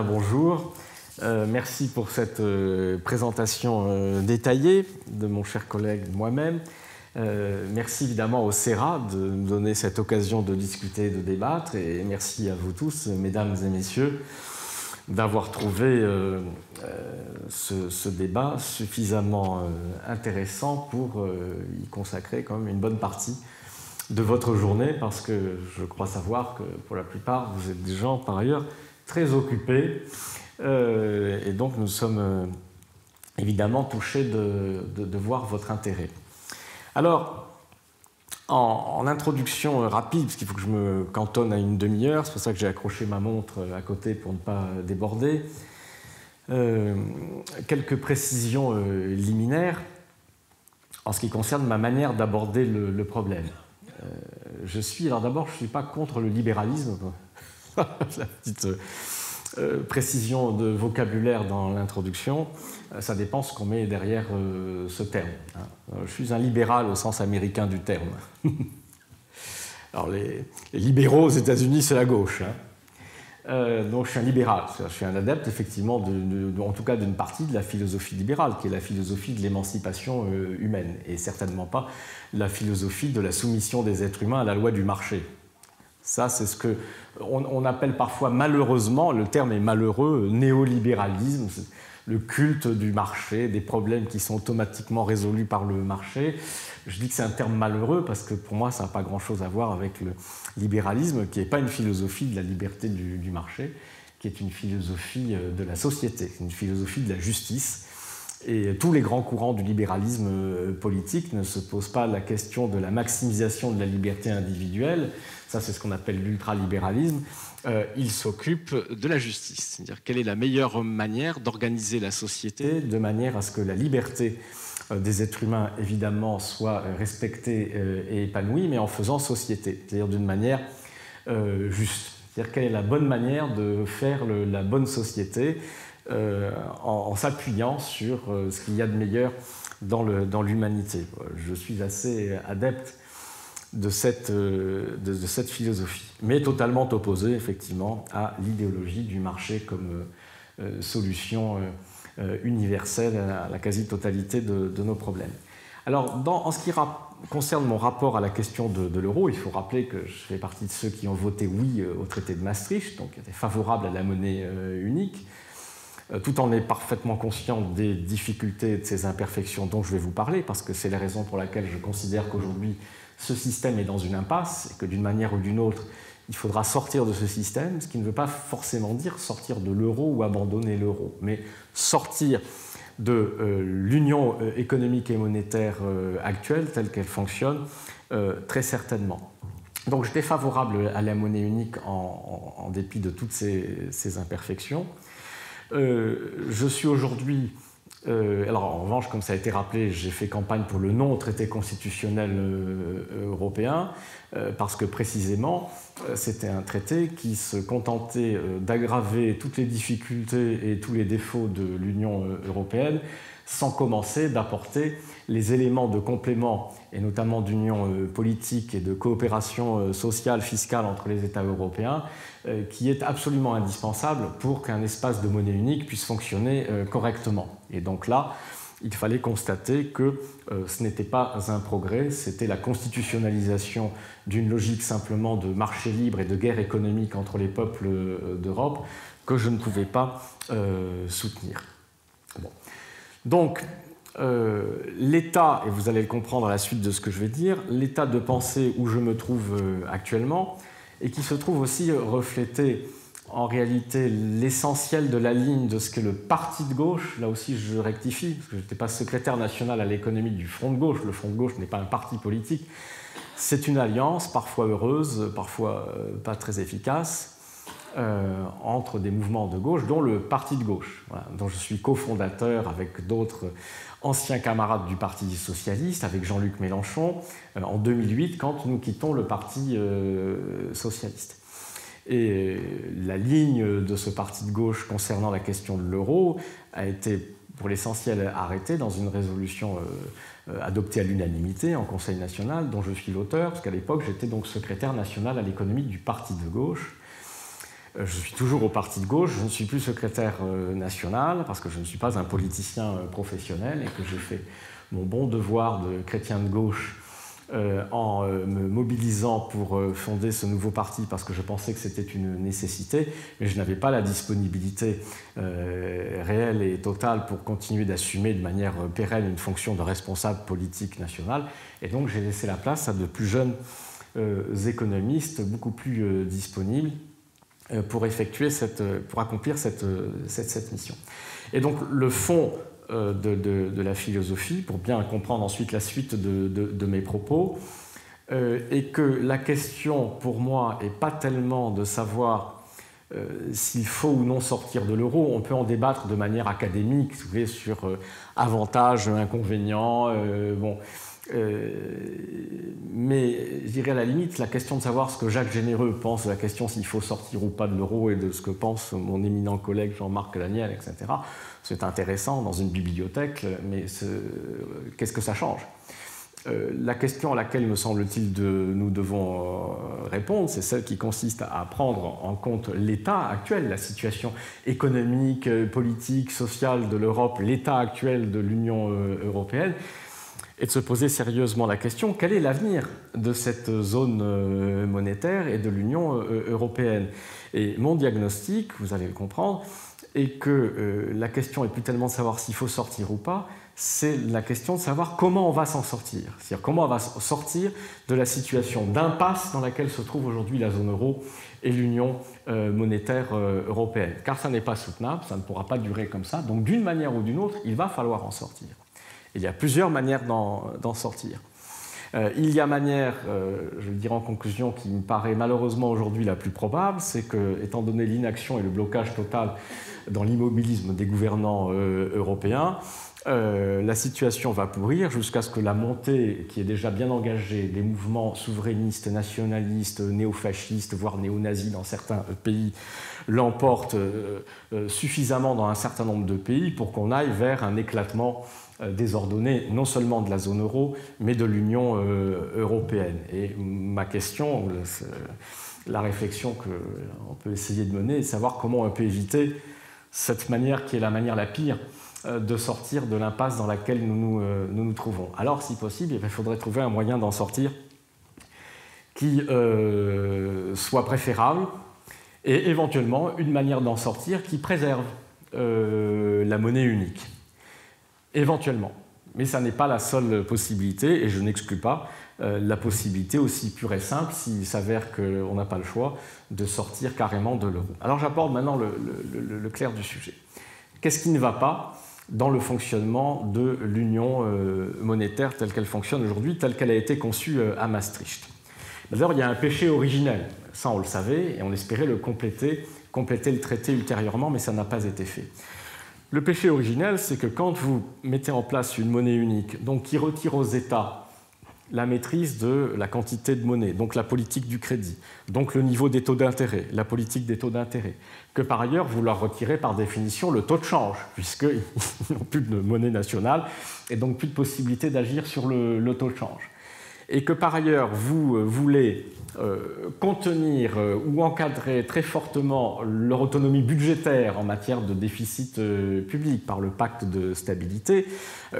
bien, bonjour. Merci pour cette présentation détaillée de mon cher collègue moi-même. Merci évidemment au CERA de me donner cette occasion de discuter, de débattre. Et merci à vous tous, mesdames et messieurs, d'avoir trouvé ce débat suffisamment intéressant pour y consacrer quand même une bonne partie de votre journée, parce que je crois savoir que pour la plupart, vous êtes des gens par ailleurs très occupés. Et donc nous sommes évidemment touchés de voir votre intérêt. Alors, en introduction rapide, parce qu'il faut que je me cantonne à une demi-heure, c'est pour ça que j'ai accroché ma montre à côté pour ne pas déborder, quelques précisions liminaires en ce qui concerne ma manière d'aborder le problème. Alors d'abord, je ne suis pas contre le libéralisme. La petite précision de vocabulaire dans l'introduction, ça dépend ce qu'on met derrière ce terme. Je suis un libéral au sens américain du terme. Alors les libéraux aux États-Unis, c'est la gauche. Donc je suis un libéral, je suis un adepte effectivement, en tout cas d'une partie de la philosophie libérale, qui est la philosophie de l'émancipation humaine, et certainement pas la philosophie de la soumission des êtres humains à la loi du marché. Ça, c'est ce qu'on appelle parfois malheureusement, le terme est malheureux, néolibéralisme, le culte du marché, des problèmes qui sont automatiquement résolus par le marché. Je dis que c'est un terme malheureux parce que pour moi, ça n'a pas grand-chose à voir avec le libéralisme, qui n'est pas une philosophie de la liberté du marché, qui est une philosophie de la société, une philosophie de la justice. Et tous les grands courants du libéralisme politique ne se posent pas la question de la maximisation de la liberté individuelle. Ça, c'est ce qu'on appelle l'ultralibéralisme. Ils s'occupent de la justice, c'est-à-dire quelle est la meilleure manière d'organiser la société de manière à ce que la liberté des êtres humains, évidemment, soit respectée et épanouie, mais en faisant société, c'est-à-dire d'une manière juste. C'est-à-dire quelle est la bonne manière de faire la bonne société en s'appuyant sur ce qu'il y a de meilleur dans l'humanité. Je suis assez adepte de cette philosophie, mais totalement opposé effectivement à l'idéologie du marché comme solution universelle à la quasi-totalité de nos problèmes. Alors, en ce qui concerne mon rapport à la question de l'euro, il faut rappeler que je fais partie de ceux qui ont voté oui au traité de Maastricht, donc qui étaient favorables à la monnaie unique, tout en étant parfaitement conscient des difficultés et de ses imperfections dont je vais vous parler, parce que c'est la raison pour laquelle je considère qu'aujourd'hui, ce système est dans une impasse et que d'une manière ou d'une autre, il faudra sortir de ce système, ce qui ne veut pas forcément dire sortir de l'euro ou abandonner l'euro, mais sortir de l'union économique et monétaire actuelle, telle qu'elle fonctionne, très certainement. Donc j'étais favorable à la monnaie unique en dépit de toutes ces imperfections. Je suis aujourd'hui... alors en revanche, comme ça a été rappelé, j'ai fait campagne pour le non-traité constitutionnel européen, parce que précisément, c'était un traité qui se contentait d'aggraver toutes les difficultés et tous les défauts de l'Union européenne, sans commencer d'apporter les éléments de complément, et notamment d'union politique et de coopération sociale, fiscale entre les États européens, qui est absolument indispensable pour qu'un espace de monnaie unique puisse fonctionner correctement. Et donc là, il fallait constater que ce n'était pas un progrès, c'était la constitutionnalisation d'une logique simplement de marché libre et de guerre économique entre les peuples d'Europe que je ne pouvais pas soutenir. Bon. Donc, l'état, et vous allez le comprendre à la suite de ce que je vais dire, l'état de pensée où je me trouve actuellement, et qui se trouve aussi reflété en réalité l'essentiel de la ligne de ce qu'est le parti de gauche. Là aussi, je rectifie, parce que je n'étais pas secrétaire national à l'économie du Front de gauche. Le Front de gauche n'est pas un parti politique. C'est une alliance, parfois heureuse, parfois pas très efficace, entre des mouvements de gauche, dont le parti de gauche, voilà, dont je suis cofondateur avec d'autres anciens camarades du Parti socialiste, avec Jean-Luc Mélenchon, en 2008, quand nous quittons le Parti socialiste. Et la ligne de ce parti de gauche concernant la question de l'euro a été pour l'essentiel arrêtée dans une résolution adoptée à l'unanimité en Conseil national, dont je suis l'auteur, parce qu'à l'époque j'étais donc secrétaire national à l'économie du parti de gauche. Je suis toujours au parti de gauche, je ne suis plus secrétaire national parce que je ne suis pas un politicien professionnel et que j'ai fait mon bon devoir de chrétien de gauche en me mobilisant pour fonder ce nouveau parti parce que je pensais que c'était une nécessité, mais je n'avais pas la disponibilité réelle et totale pour continuer d'assumer de manière pérenne une fonction de responsable politique national. Et donc j'ai laissé la place à de plus jeunes économistes beaucoup plus disponibles pour accomplir cette mission. Et donc le fond de la philosophie, pour bien comprendre ensuite la suite de mes propos, est que la question pour moi n'est pas tellement de savoir s'il faut ou non sortir de l'euro. On peut en débattre de manière académique, vous voyez, sur avantages, inconvénients, mais je dirais à la limite, la question de savoir ce que Jacques Généreux pense de la question s'il faut sortir ou pas de l'euro et de ce que pense mon éminent collègue Jean-Marc Daniel, etc., c'est intéressant dans une bibliothèque, mais qu'est-ce que ça change ? La question à laquelle, me semble-t-il, nous devons répondre, c'est celle qui consiste à prendre en compte l'état actuel, la situation économique, politique, sociale de l'Europe, l'état actuel de l'Union européenne, et de se poser sérieusement la question, quel est l'avenir de cette zone monétaire et de l'Union européenne ? Et mon diagnostic, vous allez le comprendre, est que la question n'est plus tellement de savoir s'il faut sortir ou pas, c'est la question de savoir comment on va s'en sortir. C'est-à-dire comment on va sortir de la situation d'impasse dans laquelle se trouve aujourd'hui la zone euro et l'Union monétaire européenne. Car ça n'est pas soutenable, ça ne pourra pas durer comme ça, donc d'une manière ou d'une autre, il va falloir en sortir. Il y a plusieurs manières d'en sortir. Il y a manière, je le dirais en conclusion, qui me paraît malheureusement aujourd'hui la plus probable, c'est que, étant donné l'inaction et le blocage total dans l'immobilisme des gouvernants européens, la situation va pourrir jusqu'à ce que la montée, qui est déjà bien engagée, des mouvements souverainistes, nationalistes, néofascistes, voire néo-nazis dans certains pays, l'emporte suffisamment dans un certain nombre de pays pour qu'on aille vers un éclatement désordonnée non seulement de la zone euro, mais de l'Union européenne. Et ma question, la réflexion qu'on peut essayer de mener, est de savoir comment on peut éviter cette manière qui est la manière la pire de sortir de l'impasse dans laquelle nous nous trouvons. Alors, si possible, il faudrait trouver un moyen d'en sortir qui soit préférable et éventuellement une manière d'en sortir qui préserve la monnaie unique. Éventuellement. Mais ça n'est pas la seule possibilité, et je n'exclus pas la possibilité aussi pure et simple, s'il s'avère qu'on n'a pas le choix, de sortir carrément de l'euro. Alors j'aborde maintenant le clair du sujet. Qu'est-ce qui ne va pas dans le fonctionnement de l'union monétaire telle qu'elle fonctionne aujourd'hui, telle qu'elle a été conçue à Maastricht? D'abord, il y a un péché originel. Ça, on le savait, et on espérait le compléter le traité ultérieurement, mais ça n'a pas été fait. Le péché originel, c'est que quand vous mettez en place une monnaie unique, donc qui retire aux États la maîtrise de la quantité de monnaie, donc la politique du crédit, donc le niveau des taux d'intérêt, la politique des taux d'intérêt, que par ailleurs vous leur retirez par définition le taux de change, puisqu'ils n'ont plus de monnaie nationale et donc plus de possibilité d'agir sur le taux de change. Et que par ailleurs vous voulez contenir ou encadrer très fortement leur autonomie budgétaire en matière de déficit public par le pacte de stabilité,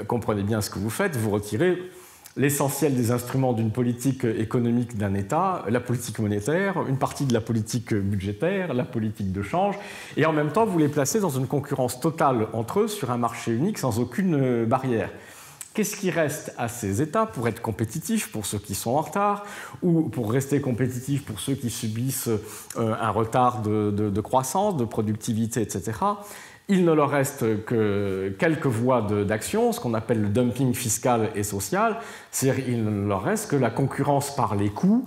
comprenez bien ce que vous faites, vous retirez l'essentiel des instruments d'une politique économique d'un État, la politique monétaire, une partie de la politique budgétaire, la politique de change, et en même temps vous les placez dans une concurrence totale entre eux sur un marché unique sans aucune barrière. Qu'est-ce qui reste à ces États pour être compétitifs pour ceux qui sont en retard ou pour rester compétitifs pour ceux qui subissent un retard de croissance, de productivité, etc. Il ne leur reste que quelques voies d'action, ce qu'on appelle le dumping fiscal et social, c'est-à-dire il ne leur reste que la concurrence par les coûts,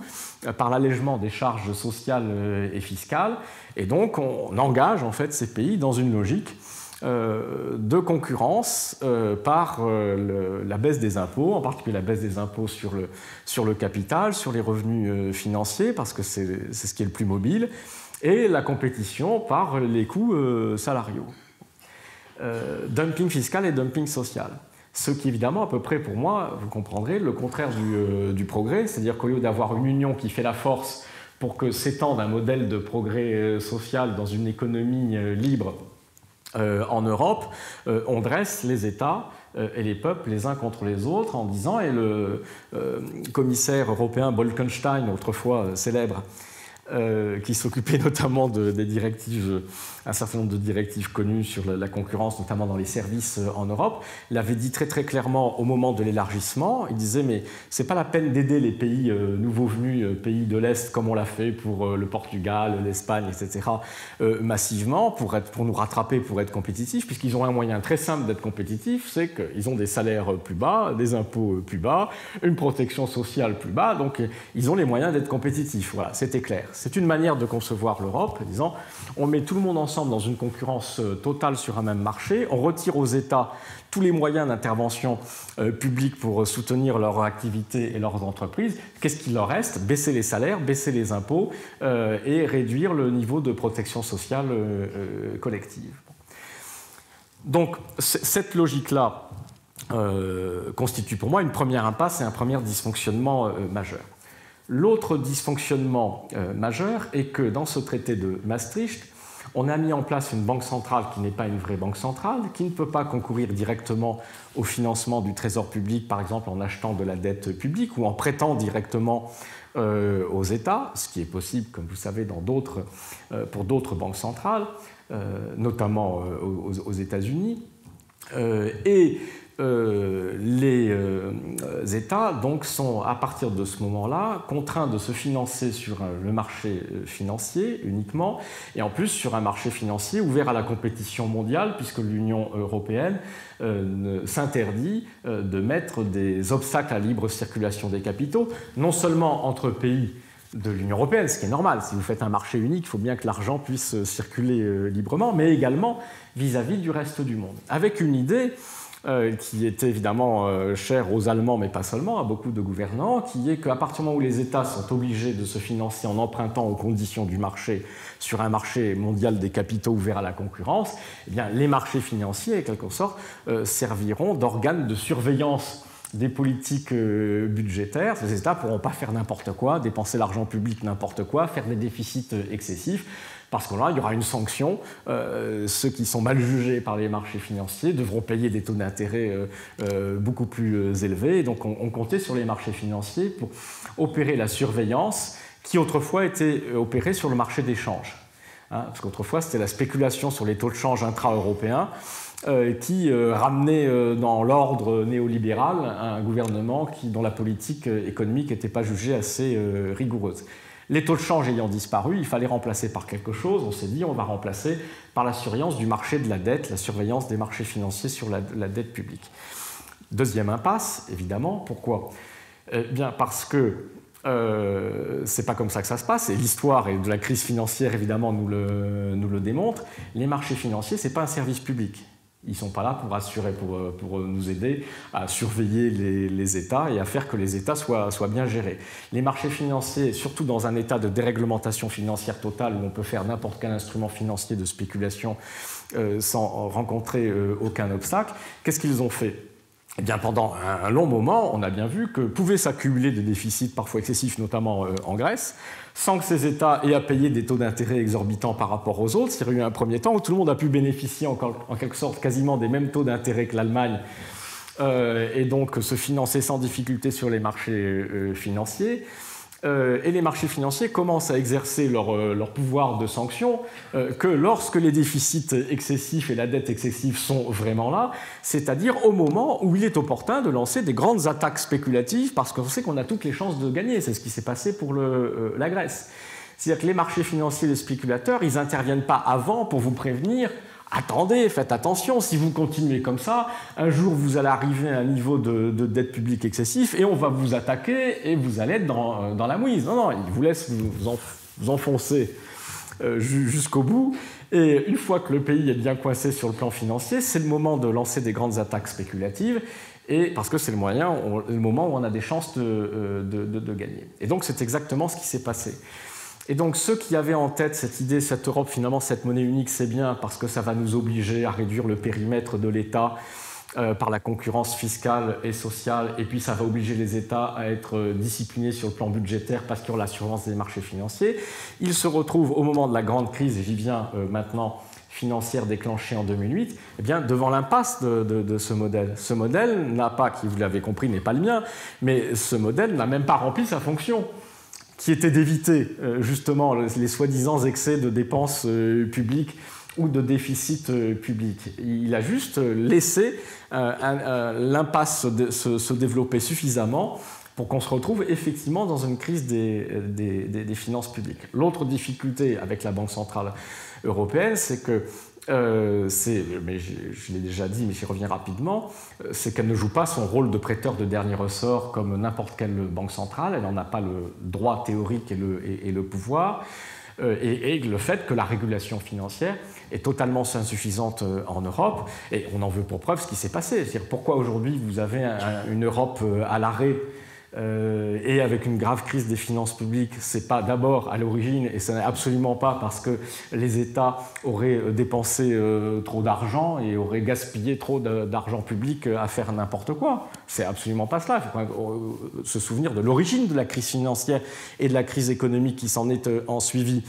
par l'allègement des charges sociales et fiscales, et donc on engage en fait ces pays dans une logique de concurrence par la baisse des impôts, en particulier la baisse des impôts sur le capital, sur les revenus financiers, parce que c'est ce qui est le plus mobile, et la compétition par les coûts salariaux. Dumping fiscal et dumping social. Ce qui, évidemment, à peu près pour moi, vous comprendrez, le contraire du progrès, c'est-à-dire qu'au lieu d'avoir une union qui fait la force pour que s'étende un modèle de progrès social dans une économie libre en Europe, on dresse les États et les peuples les uns contre les autres en disant, et le commissaire européen Bolkestein, autrefois célèbre, qui s'occupait notamment des directives, un certain nombre de directives connues sur la concurrence, notamment dans les services en Europe, l'avait dit très très clairement au moment de l'élargissement. Il disait, mais c'est pas la peine d'aider les pays nouveaux venus, pays de l'Est, comme on l'a fait pour le Portugal, l'Espagne, etc., massivement, pour nous rattraper, pour être compétitifs, puisqu'ils ont un moyen très simple d'être compétitifs, c'est qu'ils ont des salaires plus bas, des impôts plus bas, une protection sociale plus bas, donc ils ont les moyens d'être compétitifs. Voilà, c'était clair. C'est une manière de concevoir l'Europe, en disant on met tout le monde ensemble dans une concurrence totale sur un même marché, on retire aux États tous les moyens d'intervention publique pour soutenir leur activité et leurs entreprises. Qu'est-ce qu'il leur reste? Baisser les salaires, baisser les impôts et réduire le niveau de protection sociale collective. Donc cette logique-là constitue pour moi une première impasse et un premier dysfonctionnement majeur. L'autre dysfonctionnement majeur est que dans ce traité de Maastricht, on a mis en place une banque centrale qui n'est pas une vraie banque centrale, qui ne peut pas concourir directement au financement du trésor public, par exemple en achetant de la dette publique ou en prêtant directement aux États, ce qui est possible, comme vous savez, pour d'autres banques centrales, notamment aux États-Unis. Les États donc, sont, à partir de ce moment-là, contraints de se financer sur le marché financier uniquement, et en plus sur un marché financier ouvert à la compétition mondiale, puisque l'Union européenne s'interdit de mettre des obstacles à la libre circulation des capitaux, non seulement entre pays de l'Union européenne, ce qui est normal. Si vous faites un marché unique, il faut bien que l'argent puisse circuler librement, mais également vis-à-vis du reste du monde. Avec une idée qui était évidemment chère aux Allemands, mais pas seulement, à beaucoup de gouvernants, qui est qu'à partir du moment où les États sont obligés de se financer en empruntant aux conditions du marché sur un marché mondial des capitaux ouvert à la concurrence, eh bien, les marchés financiers, en quelque sorte, serviront d'organes de surveillance des politiques budgétaires. Les États ne pourront pas faire n'importe quoi, dépenser l'argent public n'importe quoi, faire des déficits excessifs, parce que là, il y aura une sanction. Ceux qui sont mal jugés par les marchés financiers devront payer des taux d'intérêt beaucoup plus élevés. Donc on comptait sur les marchés financiers pour opérer la surveillance qui autrefois était opérée sur le marché des changes. Parce qu'autrefois, c'était la spéculation sur les taux de change intra-européens qui ramenait dans l'ordre néolibéral un gouvernement dont la politique économique n'était pas jugée assez rigoureuse. Les taux de change ayant disparu, il fallait remplacer par quelque chose. On s'est dit on va remplacer par la surveillance du marché de la dette, la surveillance des marchés financiers sur la dette publique. Deuxième impasse, évidemment. Pourquoi? Bien parce que c'est pas comme ça que ça se passe, et l'histoire de la crise financière, évidemment, nous le démontre. Les marchés financiers, ce n'est pas un service public. Ils ne sont pas là pour assurer, pour nous aider à surveiller les États et à faire que les États soient bien gérés. Les marchés financiers, surtout dans un état de déréglementation financière totale où on peut faire n'importe quel instrument financier de spéculation sans rencontrer aucun obstacle, qu'est-ce qu'ils ont fait ? Eh bien, pendant un long moment, on a bien vu que pouvaient s'accumuler des déficits parfois excessifs, notamment en Grèce, sans que ces États aient à payer des taux d'intérêt exorbitants par rapport aux autres. Il y a eu un premier temps où tout le monde a pu bénéficier en quelque sorte quasiment des mêmes taux d'intérêt que l'Allemagne et donc se financer sans difficulté sur les marchés financiers. Et les marchés financiers commencent à exercer leur pouvoir de sanction que lorsque les déficits excessifs et la dette excessive sont vraiment là, c'est-à-dire au moment où il est opportun de lancer des grandes attaques spéculatives parce qu'on sait qu'on a toutes les chances de gagner. C'est ce qui s'est passé pour la Grèce. C'est-à-dire que les marchés financiers, les spéculateurs, ils n'interviennent pas avant pour vous prévenir. Attendez, faites attention, si vous continuez comme ça, un jour vous allez arriver à un niveau de dette publique excessif et on va vous attaquer et vous allez être dans la mouise. Non, ils vous laissent vous enfoncer jusqu'au bout. Et une fois que le pays est bien coincé sur le plan financier, c'est le moment de lancer des grandes attaques spéculatives, et parce que c'est le moment où on a des chances de gagner. Et donc c'est exactement ce qui s'est passé. Et donc ceux qui avaient en tête cette idée, cette Europe, finalement cette monnaie unique, c'est bien parce que ça va nous obliger à réduire le périmètre de l'État par la concurrence fiscale et sociale, et puis ça va obliger les États à être disciplinés sur le plan budgétaire parce qu'ils ont l'assurance des marchés financiers. Ils se retrouvent au moment de la grande crise, et j'y viens maintenant, financière déclenchée en 2008, eh bien, devant l'impasse de ce modèle. Ce modèle n'a pas, qui vous l'avez compris, n'est pas le mien, mais ce modèle n'a même pas rempli sa fonction, qui était d'éviter justement les soi-disant excès de dépenses publiques ou de déficit public. Il a juste laissé l'impasse se développer suffisamment pour qu'on se retrouve effectivement dans une crise des finances publiques. L'autre difficulté avec la Banque centrale européenne, c'est que, mais je l'ai déjà dit, mais j'y reviens rapidement, c'est qu'elle ne joue pas son rôle de prêteur de dernier ressort comme n'importe quelle banque centrale, elle n'en a pas le droit théorique et le pouvoir, et le fait que la régulation financière est totalement insuffisante en Europe, et on en veut pour preuve ce qui s'est passé. C'est-à-dire pourquoi aujourd'hui vous avez une Europe à l'arrêt et avec une grave crise des finances publiques. C'est pas d'abord à l'origine, et ce n'est absolument pas parce que les États auraient dépensé trop d'argent et auraient gaspillé trop d'argent public à faire n'importe quoi. C'est absolument pas cela. Il faut se souvenir de l'origine de la crise financière et de la crise économique qui s'en est en suivi.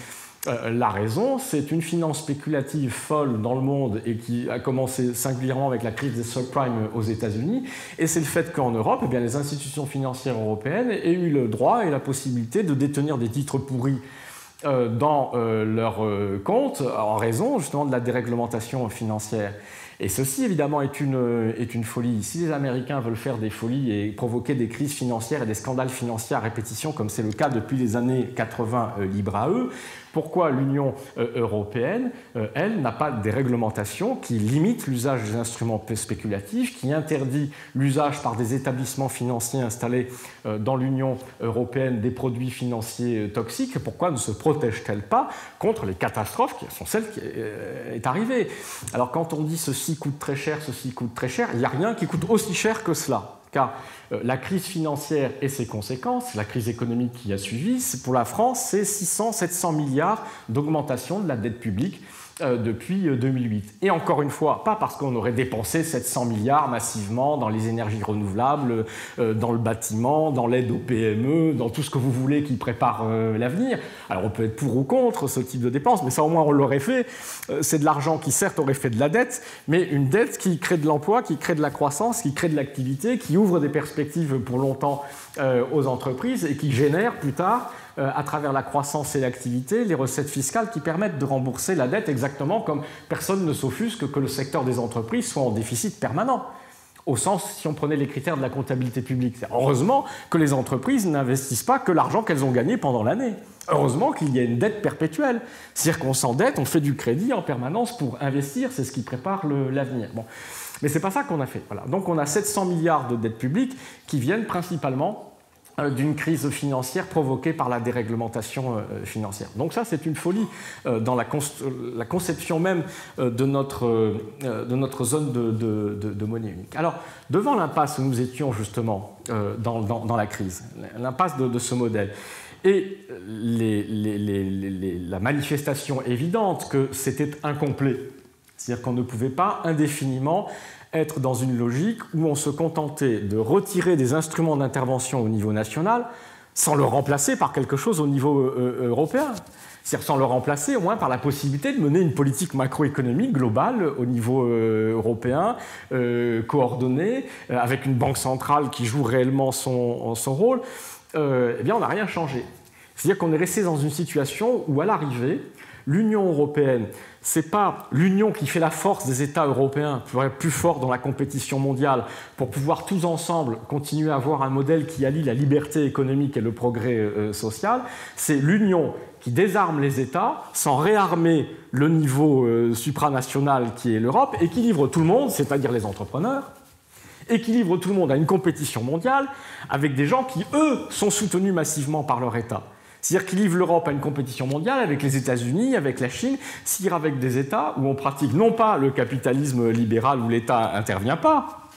La raison, c'est une finance spéculative folle dans le monde et qui a commencé singulièrement avec la crise des subprimes aux États-Unis. Et c'est le fait qu'en Europe, eh bien, les institutions financières européennes aient eu le droit et la possibilité de détenir des titres pourris dans leurs comptes en raison justement de la déréglementation financière. Et ceci, évidemment, est une folie. Si les Américains veulent faire des folies et provoquer des crises financières et des scandales financiers à répétition, comme c'est le cas depuis les années 80, libre à eux, pourquoi l'Union européenne, elle, n'a pas des réglementations qui limitent l'usage des instruments spéculatifs, qui interdit l'usage par des établissements financiers installés dans l'Union européenne des produits financiers toxiques? Pourquoi ne se protège-t-elle pas contre les catastrophes qui sont celles qui est arrivée? Alors quand on dit ceci coûte très cher, ceci coûte très cher, il n'y a rien qui coûte aussi cher que cela. Car la crise financière et ses conséquences, la crise économique qui a suivi, pour la France, c'est 600-700 milliards d'augmentation de la dette publique depuis 2008. Et encore une fois, pas parce qu'on aurait dépensé 700 milliards massivement dans les énergies renouvelables, dans le bâtiment, dans l'aide aux PME, dans tout ce que vous voulez qui prépare l'avenir. Alors on peut être pour ou contre ce type de dépenses, mais ça au moins on l'aurait fait. C'est de l'argent qui certes aurait fait de la dette, mais une dette qui crée de l'emploi, qui crée de la croissance, qui crée de l'activité, qui ouvre des perspectives pour longtemps aux entreprises et qui génère plus tard, à travers la croissance et l'activité, les recettes fiscales qui permettent de rembourser la dette, exactement comme personne ne s'offusque que le secteur des entreprises soit en déficit permanent. Au sens, si on prenait les critères de la comptabilité publique. Heureusement que les entreprises n'investissent pas que l'argent qu'elles ont gagné pendant l'année. Heureusement qu'il y a une dette perpétuelle. C'est-à-dire qu'on s'endette, on fait du crédit en permanence pour investir, c'est ce qui prépare l'avenir. Bon. Mais ce n'est pas ça qu'on a fait. Voilà. Donc on a 700 milliards de dettes publiques qui viennent principalement d'une crise financière provoquée par la déréglementation financière. Donc ça, c'est une folie dans la conception même de notre zone de monnaie unique. Alors, devant l'impasse où nous étions justement dans la crise, l'impasse de ce modèle, et la manifestation évidente que c'était incomplet, c'est-à-dire qu'on ne pouvait pas indéfiniment être dans une logique où on se contentait de retirer des instruments d'intervention au niveau national sans le remplacer par quelque chose au niveau européen. C'est-à-dire sans le remplacer au moins par la possibilité de mener une politique macroéconomique globale au niveau européen, coordonnée, avec une banque centrale qui joue réellement son rôle. Eh bien, on n'a rien changé. C'est-à-dire qu'on est resté dans une situation où, à l'arrivée, l'Union européenne, ce n'est pas l'union qui fait la force des États européens pour être plus fort dans la compétition mondiale, pour pouvoir tous ensemble continuer à avoir un modèle qui allie la liberté économique et le progrès social. C'est l'union qui désarme les États sans réarmer le niveau supranational qui est l'Europe et qui livre tout le monde, c'est-à-dire les entrepreneurs, et qui livre tout le monde à une compétition mondiale avec des gens qui, eux, sont soutenus massivement par leur État. C'est-à-dire qu'il livre l'Europe à une compétition mondiale avec les États-Unis, avec la Chine, c'est-à-dire avec des États où on pratique non pas le capitalisme libéral où l'État n'intervient pas,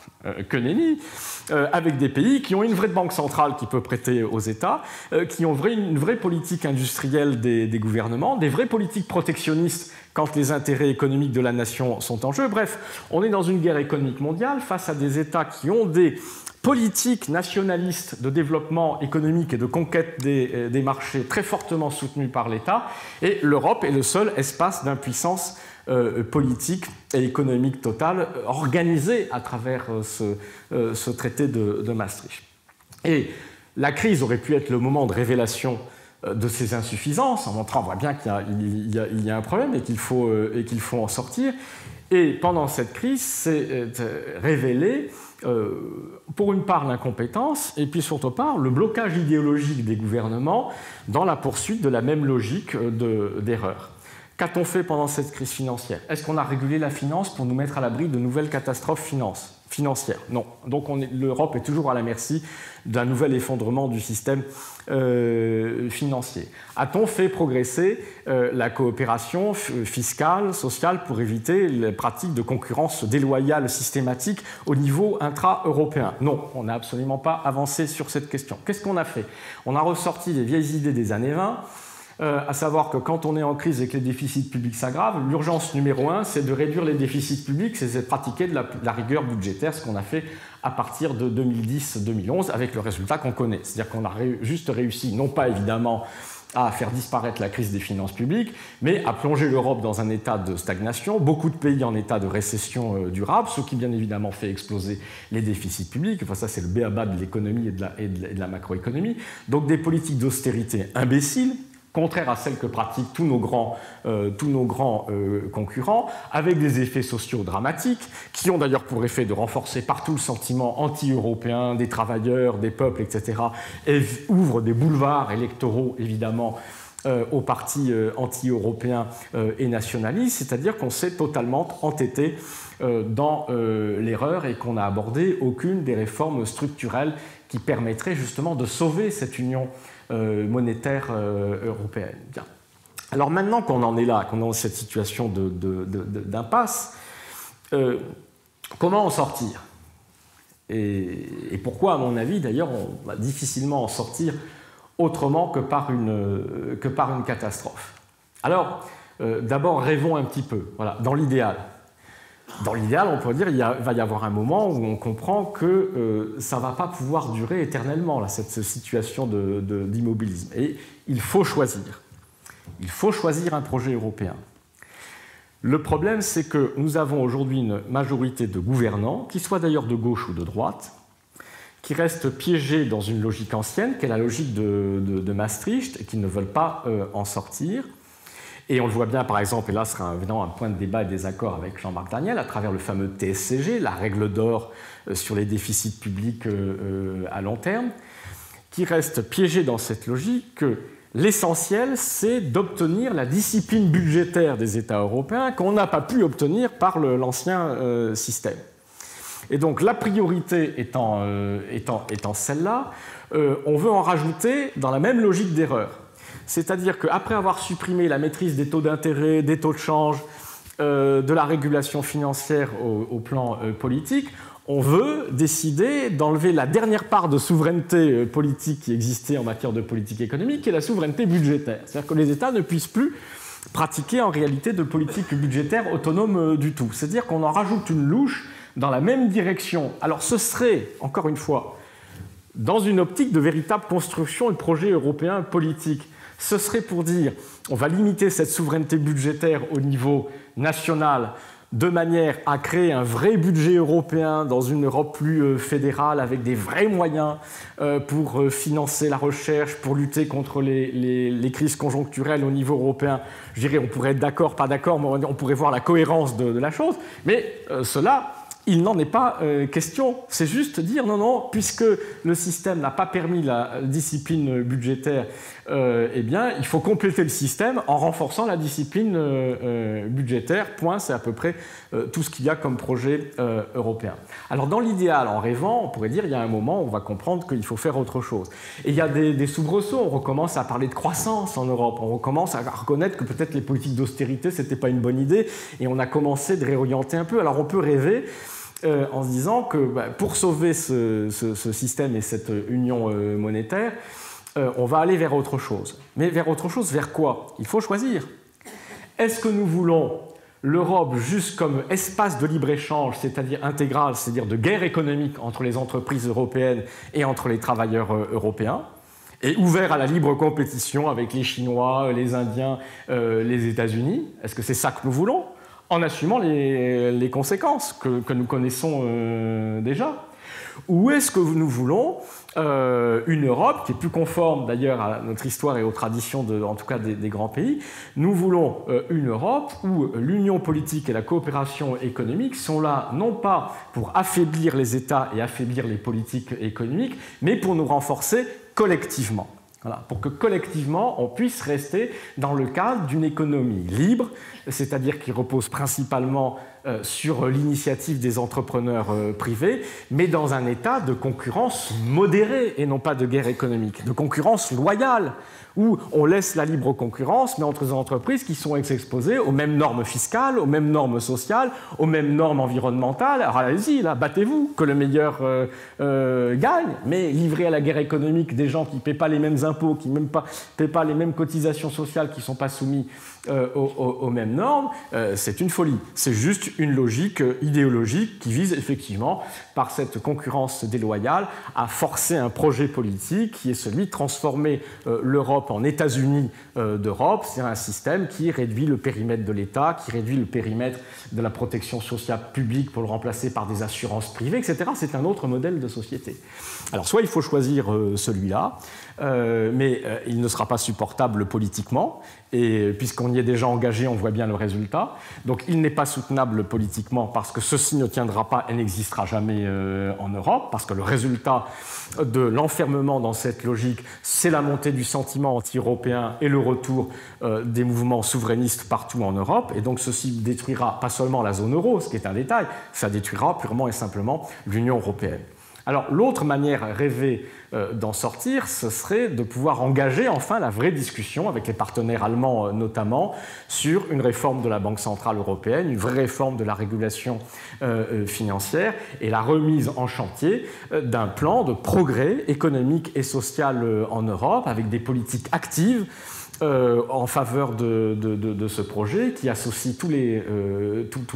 que nenni, avec des pays qui ont une vraie banque centrale qui peut prêter aux États, qui ont une vraie politique industrielle des gouvernements, des vraies politiques protectionnistes quand les intérêts économiques de la nation sont en jeu. Bref, on est dans une guerre économique mondiale face à des États qui ont des politiques nationalistes de développement économique et de conquête des marchés très fortement soutenues par l'État, et l'Europe est le seul espace d'impuissance politique et économique totale organisée à travers ce traité de Maastricht. Et la crise aurait pu être le moment de révélation de ces insuffisances, en montrant, on voit bien qu'il y a un problème et qu'il faut en sortir. Et pendant cette crise, c'est révélé, pour une part, l'incompétence, et puis surtout part, le blocage idéologique des gouvernements dans la poursuite de la même logique d'erreur. Qu'a-t-on fait pendant cette crise financière? Est-ce qu'on a régulé la finance pour nous mettre à l'abri de nouvelles catastrophes financières? Non. Donc l'Europe est toujours à la merci d'un nouvel effondrement du système financier. A-t-on fait progresser la coopération fiscale, sociale, pour éviter les pratiques de concurrence déloyale systématique au niveau intra-européen? Non, on n'a absolument pas avancé sur cette question. Qu'est-ce qu'on a fait? On a ressorti les vieilles idées des années 20, à savoir que quand on est en crise et que les déficits publics s'aggravent, l'urgence numéro 1, c'est de réduire les déficits publics, c'est de pratiquer de la rigueur budgétaire, ce qu'on a fait à partir de 2010-2011, avec le résultat qu'on connaît. C'est-à-dire qu'on a juste réussi, non pas évidemment à faire disparaître la crise des finances publiques, mais à plonger l'Europe dans un état de stagnation, beaucoup de pays en état de récession durable, ce qui bien évidemment fait exploser les déficits publics. Enfin, ça c'est le b.a.-ba de l'économie et de la macroéconomie. Donc des politiques d'austérité imbéciles, contraire à celles que pratiquent tous nos grands concurrents, avec des effets sociaux dramatiques, qui ont d'ailleurs pour effet de renforcer partout le sentiment anti-européen des travailleurs, des peuples, etc., et ouvrent des boulevards électoraux, évidemment, aux partis anti-européens et nationalistes, c'est-à-dire qu'on s'est totalement entêté dans l'erreur et qu'on n'a abordé aucune des réformes structurelles qui permettraient justement de sauver cette union monétaire européenne. Bien. Alors maintenant qu'on en est là, qu'on est dans cette situation d'impasse, comment en sortir? Et pourquoi, à mon avis, d'ailleurs, on va difficilement en sortir autrement que par une catastrophe? Alors, d'abord, rêvons un petit peu, voilà, dans l'idéal. Dans l'idéal, on pourrait dire qu'il va y avoir un moment où on comprend que ça ne va pas pouvoir durer éternellement, là, cette situation d'immobilisme. Et il faut choisir. Il faut choisir un projet européen. Le problème, c'est que nous avons aujourd'hui une majorité de gouvernants, qui soient d'ailleurs de gauche ou de droite, qui restent piégés dans une logique ancienne, qui est la logique de Maastricht, et qui ne veulent pas en sortir. Et on le voit bien, par exemple, et là ce sera évidemment un point de débat et désaccord avec Jean-Marc Daniel, à travers le fameux TSCG, la règle d'or sur les déficits publics à long terme, qui reste piégé dans cette logique que l'essentiel, c'est d'obtenir la discipline budgétaire des États européens qu'on n'a pas pu obtenir par l'ancien système. Et donc la priorité étant celle-là, on veut en rajouter dans la même logique d'erreur. C'est-à-dire qu'après avoir supprimé la maîtrise des taux d'intérêt, des taux de change, de la régulation financière au plan politique, on veut décider d'enlever la dernière part de souveraineté politique qui existait en matière de politique économique, qui est la souveraineté budgétaire. C'est-à-dire que les États ne puissent plus pratiquer en réalité de politique budgétaire autonome du tout. C'est-à-dire qu'on en rajoute une louche dans la même direction. Alors ce serait, encore une fois, dans une optique de véritable construction de projet européen politique. Ce serait pour dire on va limiter cette souveraineté budgétaire au niveau national de manière à créer un vrai budget européen dans une Europe plus fédérale avec des vrais moyens pour financer la recherche, pour lutter contre les crises conjoncturelles au niveau européen. Je dirais on pourrait être d'accord, pas d'accord, mais on pourrait voir la cohérence de la chose. Mais cela, il n'en est pas question. C'est juste dire non, non, puisque le système n'a pas permis la discipline budgétaire, eh bien, il faut compléter le système en renforçant la discipline budgétaire. Point, c'est à peu près tout ce qu'il y a comme projet européen. Alors, dans l'idéal, en rêvant, on pourrait dire il y a un moment où on va comprendre qu'il faut faire autre chose. Et il y a des soubresauts. On recommence à parler de croissance en Europe. On recommence à reconnaître que peut-être les politiques d'austérité, ce n'était pas une bonne idée. Et on a commencé de réorienter un peu. Alors, on peut rêver. en se disant que pour sauver ce système et cette union monétaire, on va aller vers autre chose. Mais vers autre chose, vers quoi? Il faut choisir. Est-ce que nous voulons l'Europe juste comme espace de libre-échange, c'est-à-dire intégral, c'est-à-dire de guerre économique entre les entreprises européennes et entre les travailleurs européens, et ouvert à la libre compétition avec les Chinois, les Indiens, les États-Unis? Est-ce que c'est ça que nous voulons, en assumant les conséquences que nous connaissons déjà? Ou est-ce que nous voulons une Europe qui est plus conforme d'ailleurs à notre histoire et aux traditions, en tout cas des grands pays? Nous voulons une Europe où l'union politique et la coopération économique sont là non pas pour affaiblir les États et affaiblir les politiques économiques, mais pour nous renforcer collectivement. Voilà, pour que collectivement, on puisse rester dans le cadre d'une économie libre, c'est-à-dire qui repose principalement sur l'initiative des entrepreneurs privés, mais dans un état de concurrence modérée et non pas de guerre économique, de concurrence loyale, où on laisse la libre concurrence, mais entre les entreprises qui sont exposées aux mêmes normes fiscales, aux mêmes normes sociales, aux mêmes normes environnementales. Alors allez-y, là, battez-vous, que le meilleur gagne, mais livrer à la guerre économique des gens qui ne paient pas les mêmes impôts, qui ne paient pas les mêmes cotisations sociales, qui ne sont pas soumis aux mêmes normes, c'est une folie. C'est juste une logique idéologique qui vise effectivement, par cette concurrence déloyale, à forcer un projet politique qui est celui de transformer l'Europe en États-Unis d'Europe. C'est un système qui réduit le périmètre de l'État, qui réduit le périmètre de la protection sociale publique pour le remplacer par des assurances privées, etc. C'est un autre modèle de société. Alors soit il faut choisir celui-là, mais il ne sera pas supportable politiquement, et puisqu'on y est déjà engagé, on voit bien le résultat. Donc il n'est pas soutenable politiquement parce que ceci ne tiendra pas et n'existera jamais en Europe, parce que le résultat de l'enfermement dans cette logique, c'est la montée du sentiment anti-européen et le retour des mouvements souverainistes partout en Europe, et donc ceci détruira pas seulement la zone euro, ce qui est un détail, ça détruira purement et simplement l'Union européenne. Alors l'autre manière rêvée d'en sortir, ce serait de pouvoir engager enfin la vraie discussion avec les partenaires allemands notamment sur une réforme de la Banque centrale européenne, une vraie réforme de la régulation financière et la remise en chantier d'un plan de progrès économique et social en Europe avec des politiques actives en faveur de ce projet qui associe tous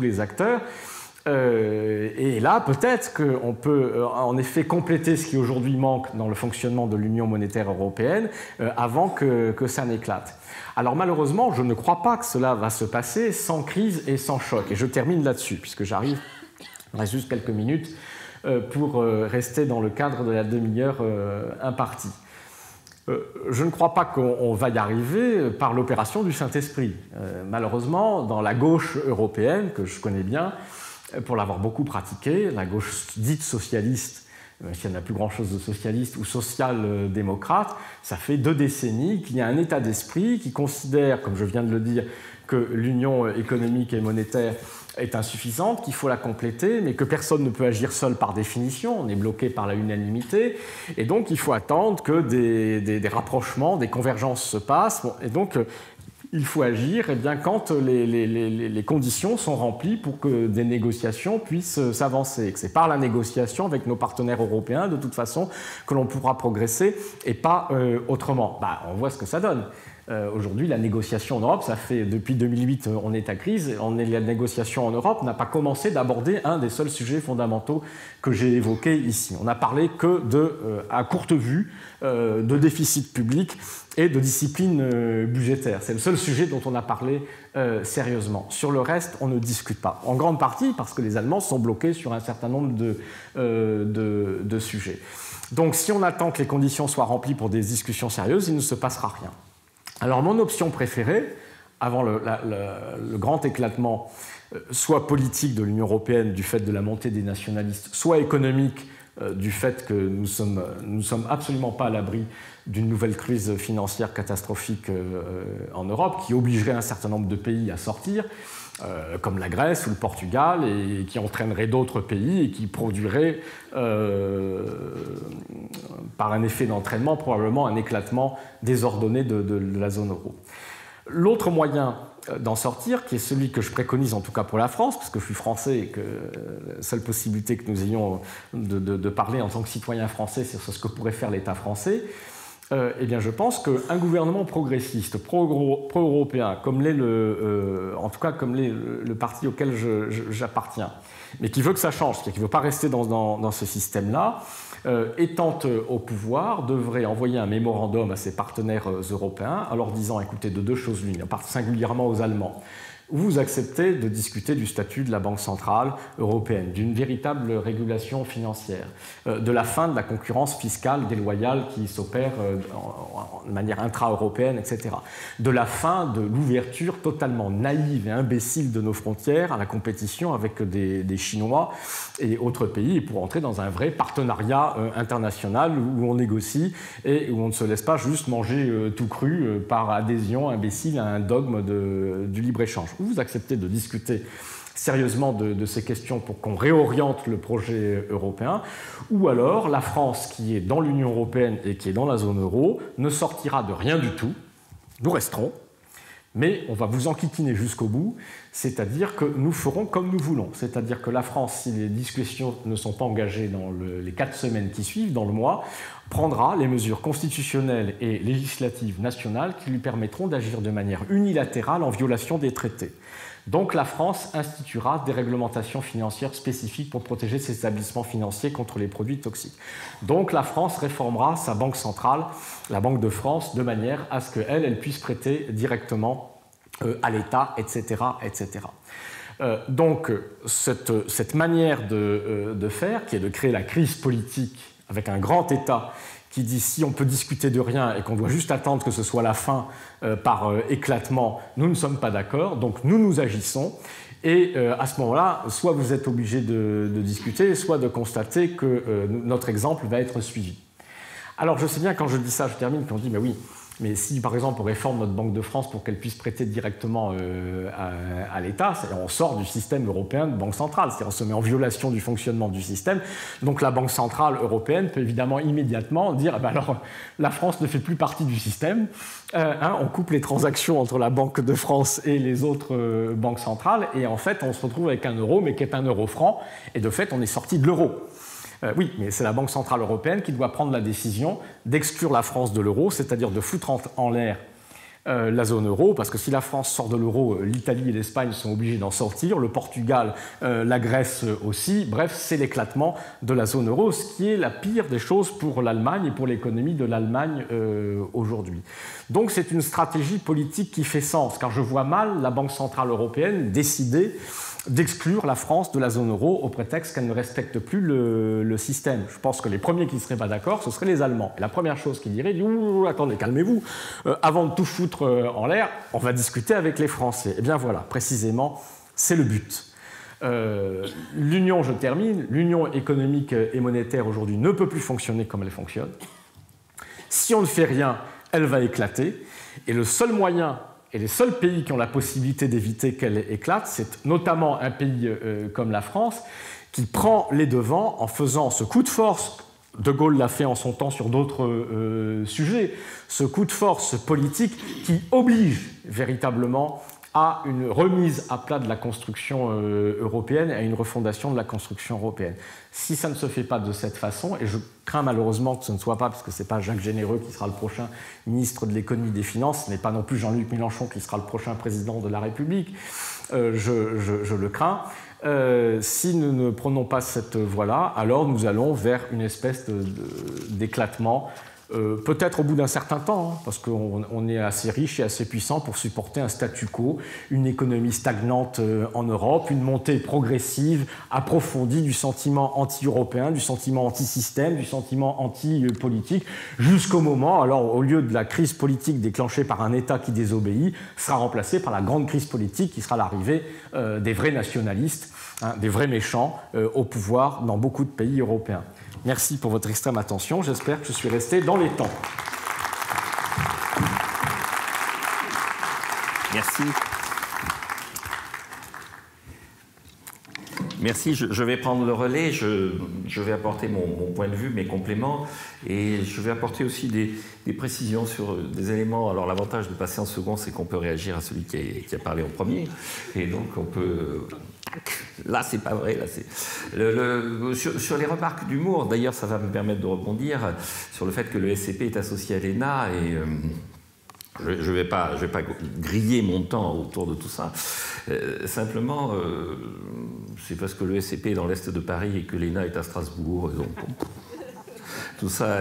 les acteurs. Et là, peut-être qu'on peut en effet compléter ce qui aujourd'hui manque dans le fonctionnement de l'Union monétaire européenne avant que ça n'éclate. Alors malheureusement, je ne crois pas que cela va se passer sans crise et sans choc. Et je termine là-dessus, puisque il reste juste quelques minutes pour rester dans le cadre de la demi-heure impartie. Je ne crois pas qu'on va y arriver par l'opération du Saint-Esprit. Malheureusement, dans la gauche européenne, que je connais bien, pour l'avoir beaucoup pratiqué, la gauche dite socialiste, s'il n'y en a plus grand-chose de socialiste, ou social-démocrate, ça fait 2 décennies qu'il y a un état d'esprit qui considère, comme je viens de le dire, que l'union économique et monétaire est insuffisante, qu'il faut la compléter, mais que personne ne peut agir seul par définition, on est bloqué par la unanimité, et donc il faut attendre que des rapprochements, des convergences se passent, et donc il faut agir quand les conditions sont remplies pour que des négociations puissent s'avancer. C'est par la négociation avec nos partenaires européens, de toute façon, que l'on pourra progresser et pas autrement. On voit ce que ça donne. Aujourd'hui, la négociation en Europe, ça fait depuis 2008, on est à crise. La négociation en Europe n'a pas commencé d'aborder un des seuls sujets fondamentaux que j'ai évoqués ici. On n'a parlé que à courte vue, de déficit public et de discipline budgétaire. C'est le seul sujet dont on a parlé sérieusement. Sur le reste, on ne discute pas. En grande partie parce que les Allemands sont bloqués sur un certain nombre de sujets. Donc, si on attend que les conditions soient remplies pour des discussions sérieuses, il ne se passera rien. Alors mon option préférée, avant le grand éclatement, soit politique de l'Union européenne du fait de la montée des nationalistes, soit économique du fait que nous sommes absolument pas à l'abri d'une nouvelle crise financière catastrophique en Europe, qui obligerait un certain nombre de pays à sortir, comme la Grèce ou le Portugal, et qui entraînerait d'autres pays et qui produirait, par un effet d'entraînement, probablement un éclatement désordonné de la zone euro. L'autre moyen d'en sortir, qui est celui que je préconise en tout cas pour la France, parce que je suis français et que la seule possibilité que nous ayons de parler en tant que citoyen français, c'est sur ce que pourrait faire l'État français, eh bien je pense qu'un gouvernement progressiste, pro-européen, comme l'est en tout cas comme l'est le parti auquel j'appartiens, mais qui veut que ça change, qui ne veut pas rester dans ce système-là, étant au pouvoir, devrait envoyer un mémorandum à ses partenaires européens en leur disant, écoutez, de deux choses l'une, singulièrement aux Allemands. Vous acceptez de discuter du statut de la Banque centrale européenne, d'une véritable régulation financière, de la fin de la concurrence fiscale déloyale qui s'opère de manière intra-européenne, etc. De la fin de l'ouverture totalement naïve et imbécile de nos frontières à la compétition avec des Chinois et autres pays, et pour entrer dans un vrai partenariat international où on négocie et où on ne se laisse pas juste manger tout cru par adhésion imbécile à un dogme du libre-échange. Vous acceptez de discuter sérieusement de ces questions pour qu'on réoriente le projet européen, ou alors la France, qui est dans l'Union européenne et qui est dans la zone euro, ne sortira de rien du tout, nous resterons, mais on va vous enquiquiner jusqu'au bout, c'est-à-dire que nous ferons comme nous voulons. C'est-à-dire que la France, si les discussions ne sont pas engagées dans les 4 semaines qui suivent, dans le mois, prendra les mesures constitutionnelles et législatives nationales qui lui permettront d'agir de manière unilatérale en violation des traités. Donc la France instituera des réglementations financières spécifiques pour protéger ses établissements financiers contre les produits toxiques. Donc la France réformera sa banque centrale, la Banque de France, de manière à ce qu'elle puisse prêter directement à l'État, etc. etc. Donc cette manière de faire, qui est de créer la crise politique avec un grand État qui dit si on peut discuter de rien et qu'on doit juste attendre que ce soit la fin par éclatement, nous ne sommes pas d'accord, donc nous agissons. Et à ce moment-là, soit vous êtes obligé de discuter, soit de constater que notre exemple va être suivi. Alors je sais bien, quand je dis ça, je termine, qu'on dit mais oui, mais si par exemple on réforme notre Banque de France pour qu'elle puisse prêter directement à l'État, c'est-à-dire on sort du système européen de banque centrale, c'est-à-dire on se met en violation du fonctionnement du système, donc la Banque centrale européenne peut évidemment immédiatement dire ben alors la France ne fait plus partie du système, on coupe les transactions entre la Banque de France et les autres banques centrales, et en fait on se retrouve avec un euro, mais qui est un euro franc, et de fait on est sorti de l'euro. Oui, mais c'est la Banque centrale européenne qui doit prendre la décision d'exclure la France de l'euro, c'est-à-dire de foutre en l'air la zone euro, parce que si la France sort de l'euro, l'Italie et l'Espagne sont obligés d'en sortir, le Portugal, la Grèce aussi, bref, c'est l'éclatement de la zone euro, ce qui est la pire des choses pour l'Allemagne et pour l'économie de l'Allemagne aujourd'hui. Donc c'est une stratégie politique qui fait sens, car je vois mal la Banque centrale européenne décider d'exclure la France de la zone euro au prétexte qu'elle ne respecte plus le système. Je pense que les premiers qui ne seraient pas d'accord, ce seraient les Allemands. Et la première chose qu'ils diraient, attendez, calmez-vous, avant de tout foutre en l'air, on va discuter avec les Français. Eh bien voilà, précisément, c'est le but. L'Union, je termine, l'Union économique et monétaire aujourd'hui ne peut plus fonctionner comme elle fonctionne. Si on ne fait rien, elle va éclater. Et le seul moyen et les seuls pays qui ont la possibilité d'éviter qu'elle éclate, c'est notamment un pays comme la France, qui prend les devants en faisant ce coup de force. De Gaulle l'a fait en son temps sur d'autres sujets, ce coup de force politique qui oblige véritablement à une remise à plat de la construction européenne et à une refondation de la construction européenne. Si ça ne se fait pas de cette façon, et je crains malheureusement que ce ne soit pas, parce que ce n'est pas Jacques Généreux qui sera le prochain ministre de l'économie et des finances, ce n'est pas non plus Jean-Luc Mélenchon qui sera le prochain président de la République, je le crains. Si nous ne prenons pas cette voie-là, alors nous allons vers une espèce d'éclatement, peut-être au bout d'un certain temps, parce qu'on est assez riche et assez puissant pour supporter un statu quo, une économie stagnante en Europe, une montée progressive, approfondie du sentiment anti-européen, du sentiment anti-système, du sentiment anti-politique, jusqu'au moment, alors au lieu de la crise politique déclenchée par un État qui désobéit, sera remplacée par la grande crise politique qui sera l'arrivée des vrais nationalistes, des vrais méchants au pouvoir dans beaucoup de pays européens. Merci pour votre extrême attention. J'espère que je suis resté dans les temps. Merci. Merci, je vais prendre le relais, je vais apporter mon point de vue, mes compléments, et je vais apporter aussi des précisions sur des éléments. Alors l'avantage de passer en second, c'est qu'on peut réagir à celui qui a parlé en premier, et donc on peut... Là, c'est pas vrai. Là, sur les remarques d'humour, d'ailleurs, ça va me permettre de rebondir sur le fait que le SCP est associé à l'ENA, et... je ne vais pas griller mon temps autour de tout ça. Simplement, c'est parce que le SCP est dans l'est de Paris et que l'ENA est à Strasbourg. Et donc, tout ça,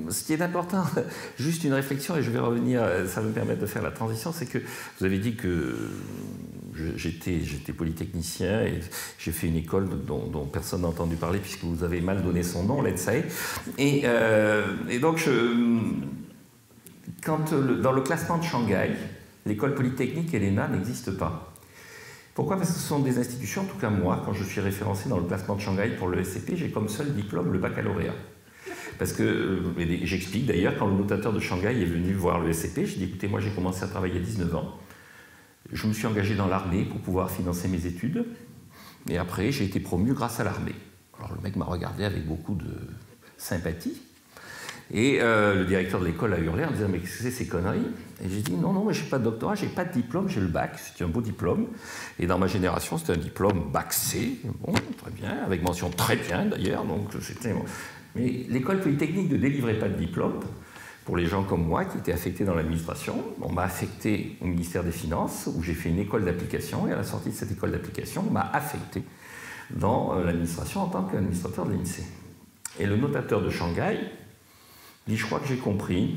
ce qui est important, juste une réflexion, et je vais revenir, ça va me permettre de faire la transition, c'est que vous avez dit que j'étais polytechnicien et j'ai fait une école dont personne n'a entendu parler puisque vous avez mal donné son nom, let's say. Et donc, dans le classement de Shanghai, l'école polytechnique et l'ENA n'existent pas. Pourquoi? Parce que ce sont des institutions, en tout cas moi, quand je suis référencé dans le classement de Shanghai pour le SCP, j'ai comme seul diplôme le baccalauréat. Parce que, j'explique d'ailleurs, quand le notateur de Shanghai est venu voir le SCP, j'ai dit, écoutez, moi j'ai commencé à travailler à 19 ans, je me suis engagé dans l'armée pour pouvoir financer mes études, et après j'ai été promu grâce à l'armée. Alors le mec m'a regardé avec beaucoup de sympathie, et le directeur de l'école a hurlé en disant « Mais qu'est-ce que c'est ces conneries ?» Et j'ai dit « Non, mais j'ai pas de doctorat, j'ai pas de diplôme, j'ai le bac, c'est un beau diplôme. » Et dans ma génération, c'était un diplôme bac C, bon, très bien, avec mention très bien d'ailleurs, donc c'était... Mais l'école polytechnique ne délivrait pas de diplôme pour les gens comme moi qui étaient affectés dans l'administration. On m'a affecté au ministère des Finances, où j'ai fait une école d'application, et à la sortie de cette école d'application, on m'a affecté dans l'administration en tant qu'administrateur de l'INSEE. Et le notateur de Shanghai dit, je crois que j'ai compris,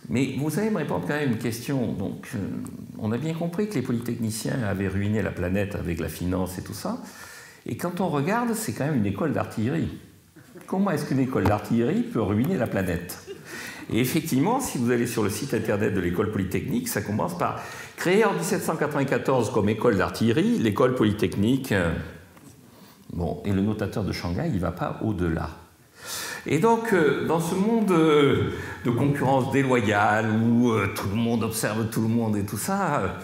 mais vous allez me répondre quand même une question. Donc, on a bien compris que les polytechniciens avaient ruiné la planète avec la finance et tout ça, et quand on regarde, c'est quand même une école d'artillerie. Comment est-ce qu'une école d'artillerie peut ruiner la planète? Et effectivement, si vous allez sur le site internet de l'école polytechnique, ça commence par créer en 1794 comme école d'artillerie, l'école polytechnique. Bon, et le notateur de Shanghai, il ne va pas au-delà. Et donc, dans ce monde de concurrence déloyale, où tout le monde observe tout le monde et tout ça,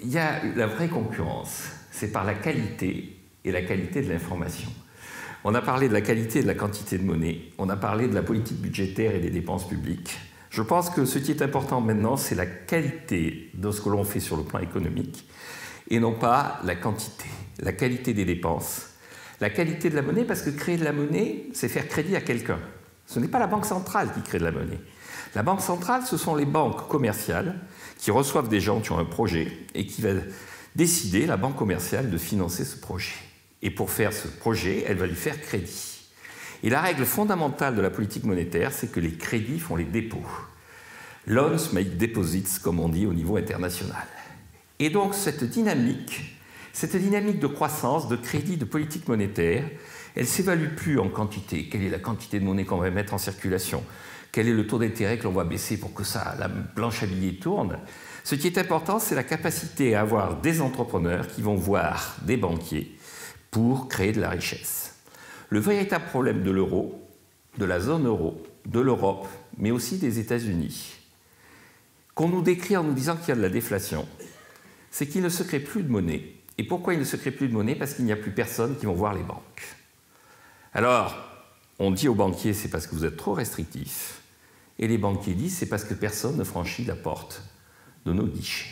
il y a la vraie concurrence. C'est par la qualité et la qualité de l'information. On a parlé de la qualité et de la quantité de monnaie, on a parlé de la politique budgétaire et des dépenses publiques. Je pense que ce qui est important maintenant, c'est la qualité de ce que l'on fait sur le plan économique, et non pas la quantité. La qualité des dépenses, la qualité de la monnaie, parce que créer de la monnaie, c'est faire crédit à quelqu'un. Ce n'est pas la banque centrale qui crée de la monnaie. La banque centrale, ce sont les banques commerciales qui reçoivent des gens qui ont un projet et qui va décider, la banque commerciale, de financer ce projet. Et pour faire ce projet, elle va lui faire crédit. Et la règle fondamentale de la politique monétaire, c'est que les crédits font les dépôts. Loans make deposits, comme on dit au niveau international. Et donc cette dynamique de croissance, de crédit, de politique monétaire, elle ne s'évalue plus en quantité. Quelle est la quantité de monnaie qu'on va mettre en circulation? Quel est le taux d'intérêt que l'on va baisser pour que la planche à billets tourne? Ce qui est important, c'est la capacité à avoir des entrepreneurs qui vont voir des banquiers pour créer de la richesse. Le véritable problème de l'euro, de la zone euro, de l'Europe, mais aussi des États-Unis, qu'on nous décrit en nous disant qu'il y a de la déflation, c'est qu'il ne se crée plus de monnaie. Et pourquoi il ne se crée plus de monnaie? Parce qu'il n'y a plus personne qui vont voir les banques. Alors, on dit aux banquiers, c'est parce que vous êtes trop restrictifs, et les banquiers disent, c'est parce que personne ne franchit la porte de nos guichets.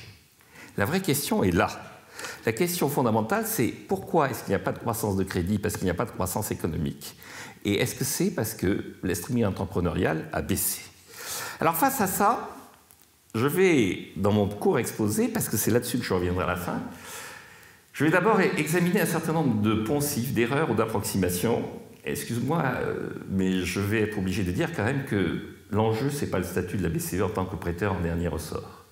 La vraie question est là. La question fondamentale, c'est pourquoi est-ce qu'il n'y a pas de croissance de crédit? Parce qu'il n'y a pas de croissance économique. Et est-ce que c'est parce que l'esprit entrepreneurial a baissé? Alors face à ça, je vais, dans mon court exposé, parce que c'est là-dessus que je reviendrai à la fin, je vais d'abord examiner un certain nombre de poncifs, d'erreurs ou d'approximations. Excuse-moi, mais je vais être obligé de dire quand même que l'enjeu, ce n'est pas le statut de la BCE en tant que prêteur en dernier ressort.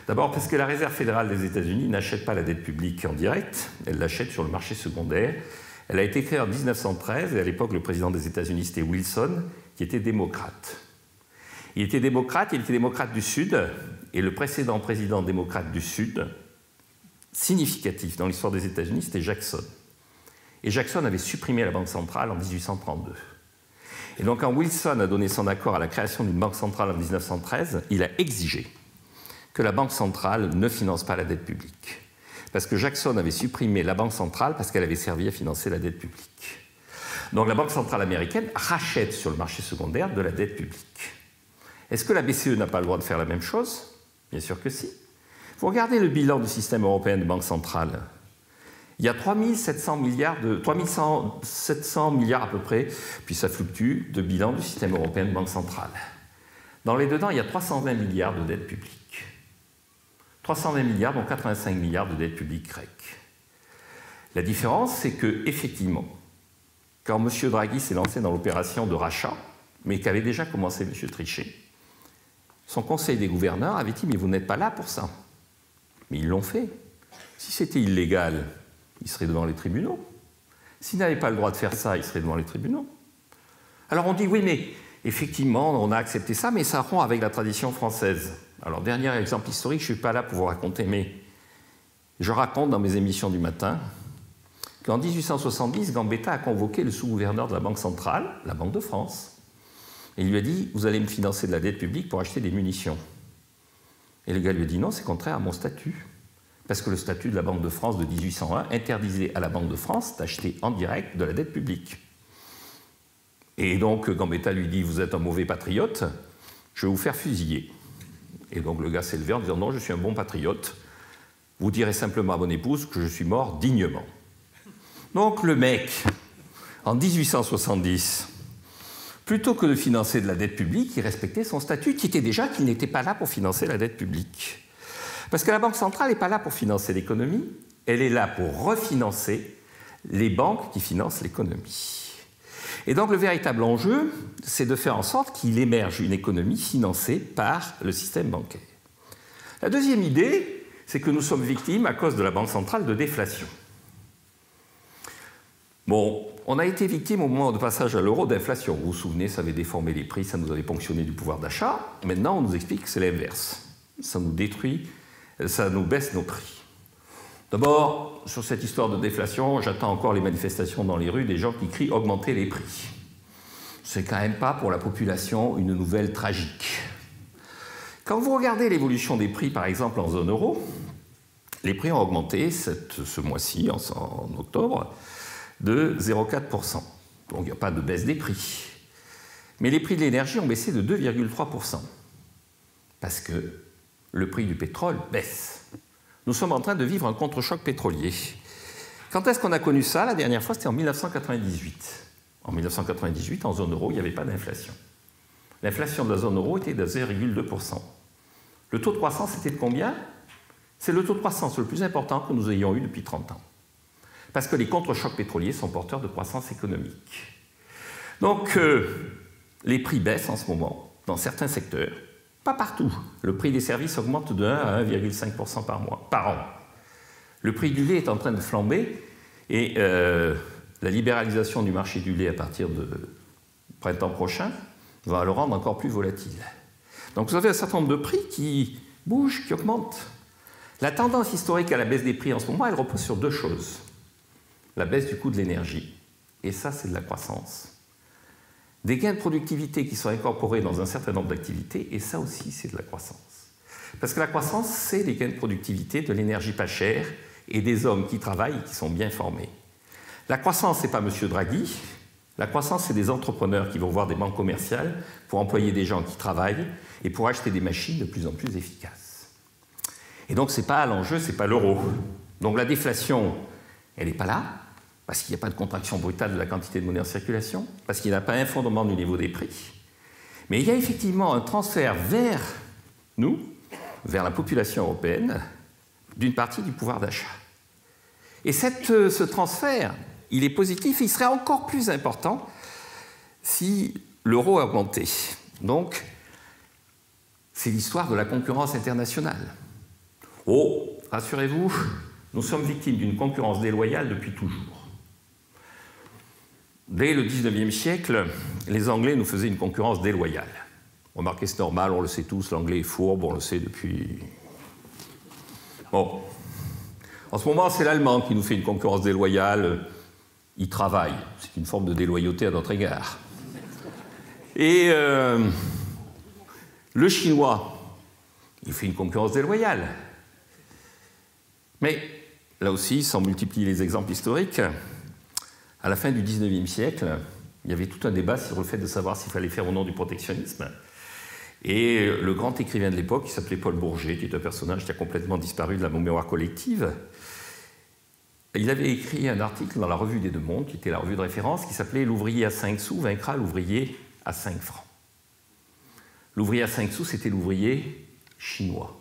D'abord parce que la Réserve fédérale des États-Unis n'achète pas la dette publique en direct, elle l'achète sur le marché secondaire. Elle a été créée en 1913 et à l'époque, le président des États-Unis, c'était Wilson, qui était démocrate. Il était démocrate du Sud, et le précédent président démocrate du Sud, significatif dans l'histoire des États-Unis, c'était Jackson. Et Jackson avait supprimé la Banque centrale en 1832. Et donc, quand Wilson a donné son accord à la création d'une banque centrale en 1913, il a exigé que la Banque centrale ne finance pas la dette publique. parce que Jackson avait supprimé la Banque centrale parce qu'elle avait servi à financer la dette publique. Donc la Banque centrale américaine rachète sur le marché secondaire de la dette publique. Est-ce que la BCE n'a pas le droit de faire la même chose? Bien sûr que si. Vous regardez le bilan du système européen de banque centrale. Il y a 3700 milliards à peu près, puis ça fluctue, de bilan du système européen de banque centrale. Dans les dedans, il y a 320 milliards de dettes publiques. 320 milliards, dont 85 milliards de dettes publiques grecques. La différence, c'est que, effectivement, quand M. Draghi s'est lancé dans l'opération de rachat, mais qu'avait déjà commencé M. Trichet, son conseil des gouverneurs avait dit « mais vous n'êtes pas là pour ça ». Mais ils l'ont fait. Si c'était illégal, ils seraient devant les tribunaux. S'ils n'avaient pas le droit de faire ça, ils seraient devant les tribunaux. Alors on dit « oui, mais effectivement, on a accepté ça, mais ça rompt avec la tradition française ». Alors, dernier exemple historique, je ne suis pas là pour vous raconter, mais je raconte dans mes émissions du matin qu'en 1870, Gambetta a convoqué le sous-gouverneur de la Banque centrale, la Banque de France, et il lui a dit « vous allez me financer de la dette publique pour acheter des munitions ». Et le gars lui a dit « non, c'est contraire à mon statut ». Parce que le statut de la Banque de France de 1801 interdisait à la Banque de France d'acheter en direct de la dette publique. Et donc Gambetta lui dit « vous êtes un mauvais patriote, je vais vous faire fusiller ». Et donc le gars s'est levé en disant « non, je suis un bon patriote, vous direz simplement à mon épouse que je suis mort dignement ». Donc le mec, en 1870, plutôt que de financer de la dette publique, il respectait son statut, qui était déjà qu'il n'était pas là pour financer la dette publique. Parce que la Banque centrale n'est pas là pour financer l'économie, elle est là pour refinancer les banques qui financent l'économie. Et donc le véritable enjeu, c'est de faire en sorte qu'il émerge une économie financée par le système bancaire. La deuxième idée, c'est que nous sommes victimes, à cause de la Banque centrale, de déflation. Bon, on a été victime au moment de passage à l'euro d'inflation. Vous vous souvenez, ça avait déformé les prix, ça nous avait ponctionné du pouvoir d'achat. Maintenant, on nous explique que c'est l'inverse. Ça nous détruit, ça nous baisse nos prix. D'abord, sur cette histoire de déflation, j'attends encore les manifestations dans les rues des gens qui crient « augmenter les prix ». C'est quand même pas pour la population une nouvelle tragique. Quand vous regardez l'évolution des prix, par exemple en zone euro, les prix ont augmenté ce mois-ci, en octobre, de 0,4%. Donc il n'y a pas de baisse des prix. Mais les prix de l'énergie ont baissé de 2,3%. Parce que le prix du pétrole baisse. Nous sommes en train de vivre un contre-choc pétrolier. Quand est-ce qu'on a connu ça? La dernière fois, c'était en 1998. En 1998, en zone euro, il n'y avait pas d'inflation. L'inflation de la zone euro était de 0,2%. Le taux de croissance était de combien? C'est le taux de croissance le plus important que nous ayons eu depuis 30 ans. Parce que les contre-chocs pétroliers sont porteurs de croissance économique. Donc, les prix baissent en ce moment, dans certains secteurs. Pas partout. Le prix des services augmente de 1 à 1,5% par an. Le prix du lait est en train de flamber et la libéralisation du marché du lait à partir de printemps prochain va le rendre encore plus volatile. Donc vous avez un certain nombre de prix qui bougent, qui augmentent. La tendance historique à la baisse des prix en ce moment, elle repose sur deux choses. La baisse du coût de l'énergie, et ça c'est de la croissance. Des gains de productivité qui sont incorporés dans un certain nombre d'activités, et ça aussi, c'est de la croissance. Parce que la croissance, c'est les gains de productivité, de l'énergie pas chère, et des hommes qui travaillent et qui sont bien formés. La croissance, ce n'est pas M. Draghi. La croissance, c'est des entrepreneurs qui vont voir des banques commerciales pour employer des gens qui travaillent et pour acheter des machines de plus en plus efficaces. Et donc, ce n'est pas l'enjeu, ce n'est pas l'euro. Donc la déflation, elle n'est pas là, parce qu'il n'y a pas de contraction brutale de la quantité de monnaie en circulation, parce qu'il n'y a pas un fondement du niveau des prix. Mais il y a effectivement un transfert vers nous, vers la population européenne, d'une partie du pouvoir d'achat. Et ce transfert, il est positif et il serait encore plus important si l'euro augmentait. Donc, c'est l'histoire de la concurrence internationale. Oh, rassurez-vous, nous sommes victimes d'une concurrence déloyale depuis toujours. Dès le XIXe siècle, les Anglais nous faisaient une concurrence déloyale. Remarquez, c'est normal, on le sait tous, l'anglais est fourbe, on le sait depuis... Bon. En ce moment, c'est l'allemand qui nous fait une concurrence déloyale. Il travaille. C'est une forme de déloyauté à notre égard. Et le chinois, il fait une concurrence déloyale. Mais là aussi, sans multiplier les exemples historiques, à la fin du XIXe siècle, il y avait tout un débat sur le fait de savoir s'il fallait faire au nom du protectionnisme. Et le grand écrivain de l'époque, qui s'appelait Paul Bourget, qui est un personnage qui a complètement disparu de la mémoire collective, il avait écrit un article dans la Revue des Deux Mondes, qui était la revue de référence, qui s'appelait « L'ouvrier à 5 sous vaincra l'ouvrier à 5 francs ». L'ouvrier à 5 sous, c'était l'ouvrier chinois.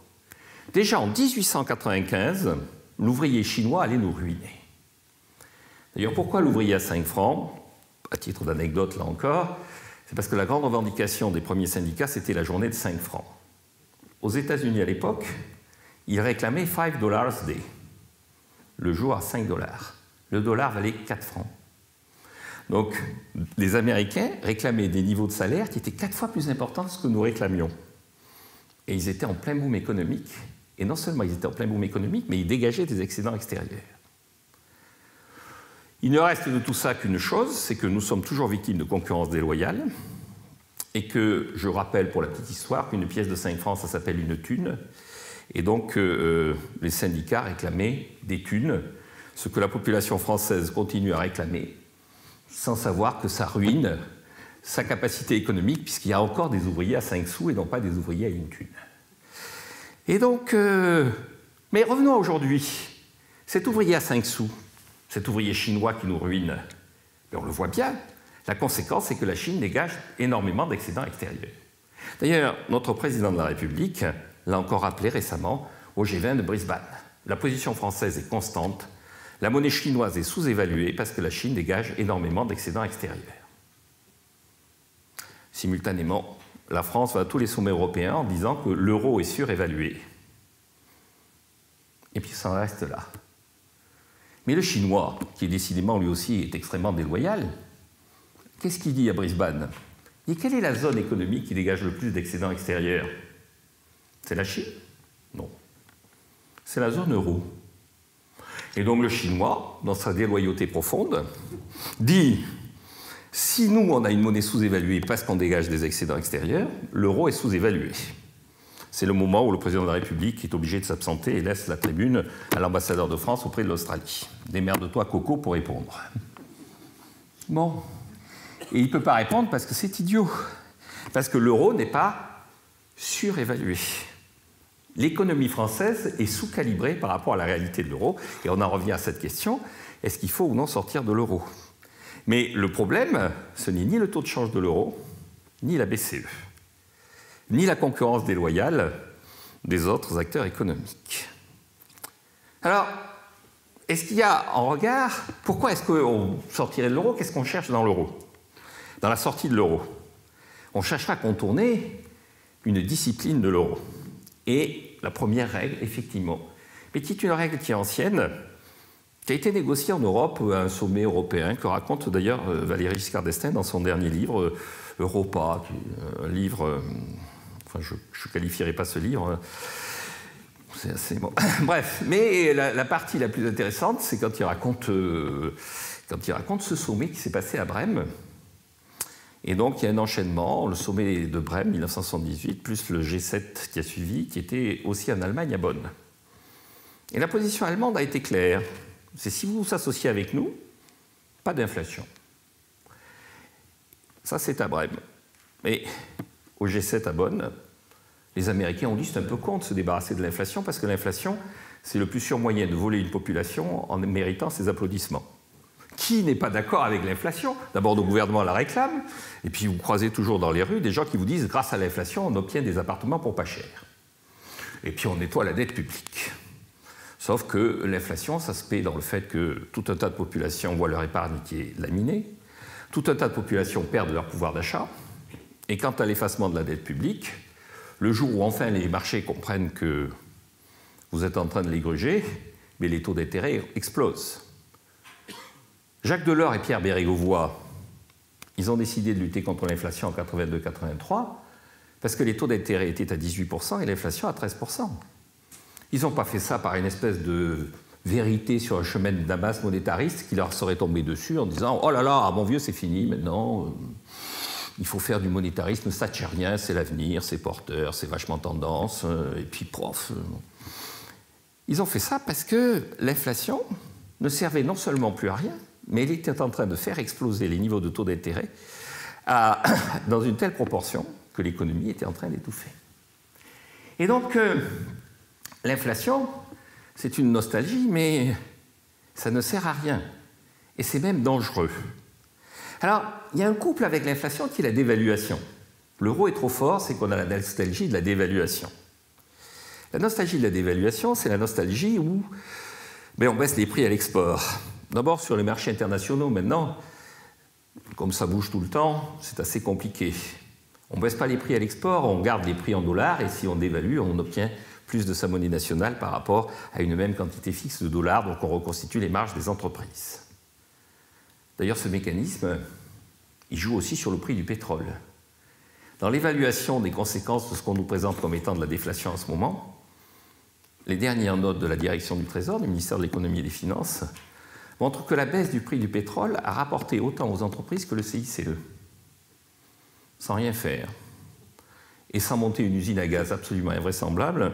Déjà en 1895, l'ouvrier chinois allait nous ruiner. D'ailleurs, pourquoi l'ouvrier à 5 francs? À titre d'anecdote, là encore, c'est parce que la grande revendication des premiers syndicats, c'était la journée de 5 francs. Aux États-Unis à l'époque, ils réclamaient $5 a day, le jour à 5 $. Le dollar valait 4 francs. Donc, les Américains réclamaient des niveaux de salaire qui étaient 4 fois plus importants que ce que nous réclamions. Et ils étaient en plein boom économique. Et non seulement ils étaient en plein boom économique, mais ils dégageaient des excédents extérieurs. Il ne reste de tout ça qu'une chose, c'est que nous sommes toujours victimes de concurrence déloyale et que, je rappelle pour la petite histoire, qu'une pièce de 5 francs, ça s'appelle une thune. Et donc, les syndicats réclamaient des thunes, ce que la population française continue à réclamer, sans savoir que ça ruine sa capacité économique, puisqu'il y a encore des ouvriers à 5 sous et non pas des ouvriers à une thune. Et donc, mais revenons à aujourd'hui. Cet ouvrier à 5 sous, cet ouvrier chinois qui nous ruine, on le voit bien, la conséquence, c'est que la Chine dégage énormément d'excédents extérieurs. D'ailleurs, notre président de la République l'a encore rappelé récemment au G20 de Brisbane. La position française est constante, la monnaie chinoise est sous-évaluée parce que la Chine dégage énormément d'excédents extérieurs. Simultanément, la France va à tous les sommets européens en disant que l'euro est surévalué. Et puis ça en reste là. Mais le Chinois, qui décidément lui aussi est extrêmement déloyal, qu'est-ce qu'il dit à Brisbane? Il dit quelle est la zone économique qui dégage le plus d'excédents extérieurs? C'est la Chine? Non. C'est la zone euro. Et donc le Chinois, dans sa déloyauté profonde, dit si nous, on a une monnaie sous-évaluée parce qu'on dégage des excédents extérieurs, l'euro est sous-évalué. C'est le moment où le président de la République est obligé de s'absenter et laisse la tribune à l'ambassadeur de France auprès de l'Australie. Démerde-toi, Coco, pour répondre. Bon. Et il ne peut pas répondre parce que c'est idiot. Parce que l'euro n'est pas surévalué. L'économie française est sous-calibrée par rapport à la réalité de l'euro. Et on en revient à cette question, est-ce qu'il faut ou non sortir de l'euro? Mais le problème, ce n'est ni le taux de change de l'euro, ni la BCE, ni la concurrence déloyale des autres acteurs économiques. Alors, est-ce qu'il y a en regard, pourquoi est-ce qu'on sortirait de l'euro? Qu'est-ce qu'on cherche dans l'euro? Dans la sortie de l'euro, on cherchera à contourner une discipline de l'euro. Et la première règle, effectivement, mais qui est une règle qui est ancienne, qui a été négociée en Europe à un sommet européen, que raconte d'ailleurs Valéry Giscard d'Estaing dans son dernier livre, Europa, qui est un livre... Enfin, je ne qualifierai pas ce livre, c'est assez... Bon. Bref, mais la partie la plus intéressante, c'est quand il raconte ce sommet qui s'est passé à Brême. Et donc, il y a un enchaînement, le sommet de Brême, 1978, plus le G7 qui a suivi, qui était aussi en Allemagne, à Bonn. Et la position allemande a été claire. C'est si vous vous associez avec nous, pas d'inflation. Ça, c'est à Brême. Mais au G7 à Bonn, les Américains ont dit c'est un peu con de se débarrasser de l'inflation, parce que l'inflation, c'est le plus sûr moyen de voler une population en méritant ses applaudissements. Qui n'est pas d'accord avec l'inflation? D'abord, le gouvernement la réclame, et puis vous croisez toujours dans les rues des gens qui vous disent grâce à l'inflation, on obtient des appartements pour pas cher. Et puis on nettoie la dette publique. Sauf que l'inflation, ça se paie dans le fait que tout un tas de populations voient leur épargne qui est laminée, tout un tas de populations perdent leur pouvoir d'achat, et quant à l'effacement de la dette publique, le jour où enfin les marchés comprennent que vous êtes en train de les gruger, mais les taux d'intérêt explosent. Jacques Delors et Pierre Bérégovoy, ils ont décidé de lutter contre l'inflation en 82-83 parce que les taux d'intérêt étaient à 18% et l'inflation à 13%. Ils n'ont pas fait ça par une espèce de vérité sur un chemin de Damas monétariste qui leur serait tombé dessus en disant « Oh là là, mon vieux, c'est fini, maintenant, il faut faire du monétarisme thatchérien, c'est l'avenir, c'est porteur, c'est vachement tendance, et puis prof. » Ils ont fait ça parce que l'inflation ne servait non seulement plus à rien, mais elle était en train de faire exploser les niveaux de taux d'intérêt dans une telle proportion que l'économie était en train d'étouffer. Et donc, l'inflation, c'est une nostalgie, mais ça ne sert à rien. Et c'est même dangereux. Alors, il y a un couple avec l'inflation qui est la dévaluation. L'euro est trop fort, c'est qu'on a la nostalgie de la dévaluation. La nostalgie de la dévaluation, c'est la nostalgie où on baisse les prix à l'export. D'abord, sur les marchés internationaux, maintenant, comme ça bouge tout le temps, c'est assez compliqué. On ne baisse pas les prix à l'export, on garde les prix en dollars, et si on dévalue, on obtient plus de sa monnaie nationale par rapport à une même quantité fixe de dollars, donc on reconstitue les marges des entreprises. D'ailleurs, ce mécanisme, il joue aussi sur le prix du pétrole. Dans l'évaluation des conséquences de ce qu'on nous présente comme étant de la déflation en ce moment, les dernières notes de la direction du Trésor, du ministère de l'Économie et des Finances, montrent que la baisse du prix du pétrole a rapporté autant aux entreprises que le CICE, sans rien faire, et sans monter une usine à gaz absolument invraisemblable,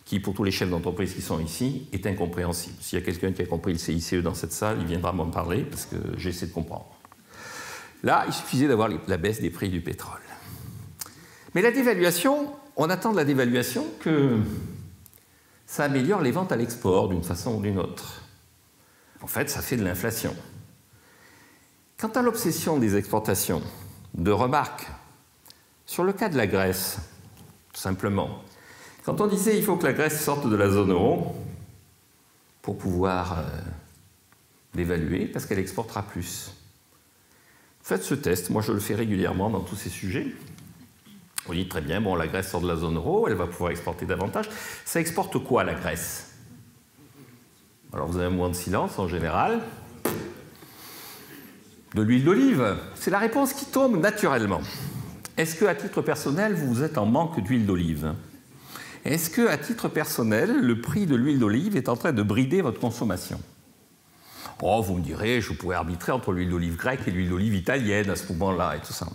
qui, pour tous les chefs d'entreprise qui sont ici, est incompréhensible. S'il y a quelqu'un qui a compris le CICE dans cette salle, il viendra m'en parler, parce que j'essaie de comprendre. Là, il suffisait d'avoir la baisse des prix du pétrole. Mais la dévaluation, on attend de la dévaluation que ça améliore les ventes à l'export d'une façon ou d'une autre. En fait, ça fait de l'inflation. Quant à l'obsession des exportations, deux remarques. Sur le cas de la Grèce, tout simplement, quand on disait qu'il faut que la Grèce sorte de la zone euro pour pouvoir l'évaluer, parce qu'elle exportera plus. Faites ce test, moi je le fais régulièrement dans tous ces sujets. On dit très bien, bon, la Grèce sort de la zone euro, elle va pouvoir exporter davantage. Ça exporte quoi, la Grèce? Alors vous avez un moment de silence en général. De l'huile d'olive. C'est la réponse qui tombe naturellement. Est-ce qu'à titre personnel, vous êtes en manque d'huile d'olive? Est-ce qu'à titre personnel, le prix de l'huile d'olive est en train de brider votre consommation? Oh, vous me direz, je pourrais arbitrer entre l'huile d'olive grecque et l'huile d'olive italienne à ce moment-là et tout ça.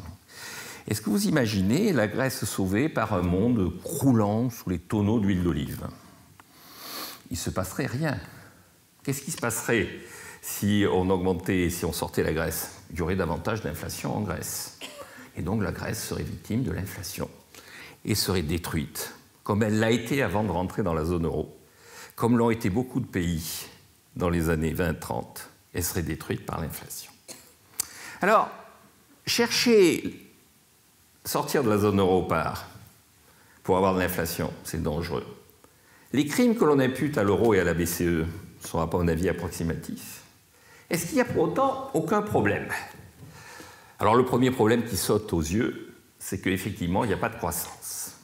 Est-ce que vous imaginez la Grèce sauvée par un monde croulant sous les tonneaux d'huile d'olive? Il ne se passerait rien. Qu'est-ce qui se passerait si on augmentait, si on sortait la Grèce? Il y aurait davantage d'inflation en Grèce. Et donc la Grèce serait victime de l'inflation et serait détruite, comme elle l'a été avant de rentrer dans la zone euro, comme l'ont été beaucoup de pays dans les années 20-30. Elle serait détruite par l'inflation. Alors, chercher sortir de la zone euro pour avoir de l'inflation, c'est dangereux. Les crimes que l'on impute à l'euro et à la BCE ne sont, à mon avis, approximatifs. Est-ce qu'il n'y a pour autant aucun problème? Alors le premier problème qui saute aux yeux, c'est qu'effectivement, il n'y a pas de croissance.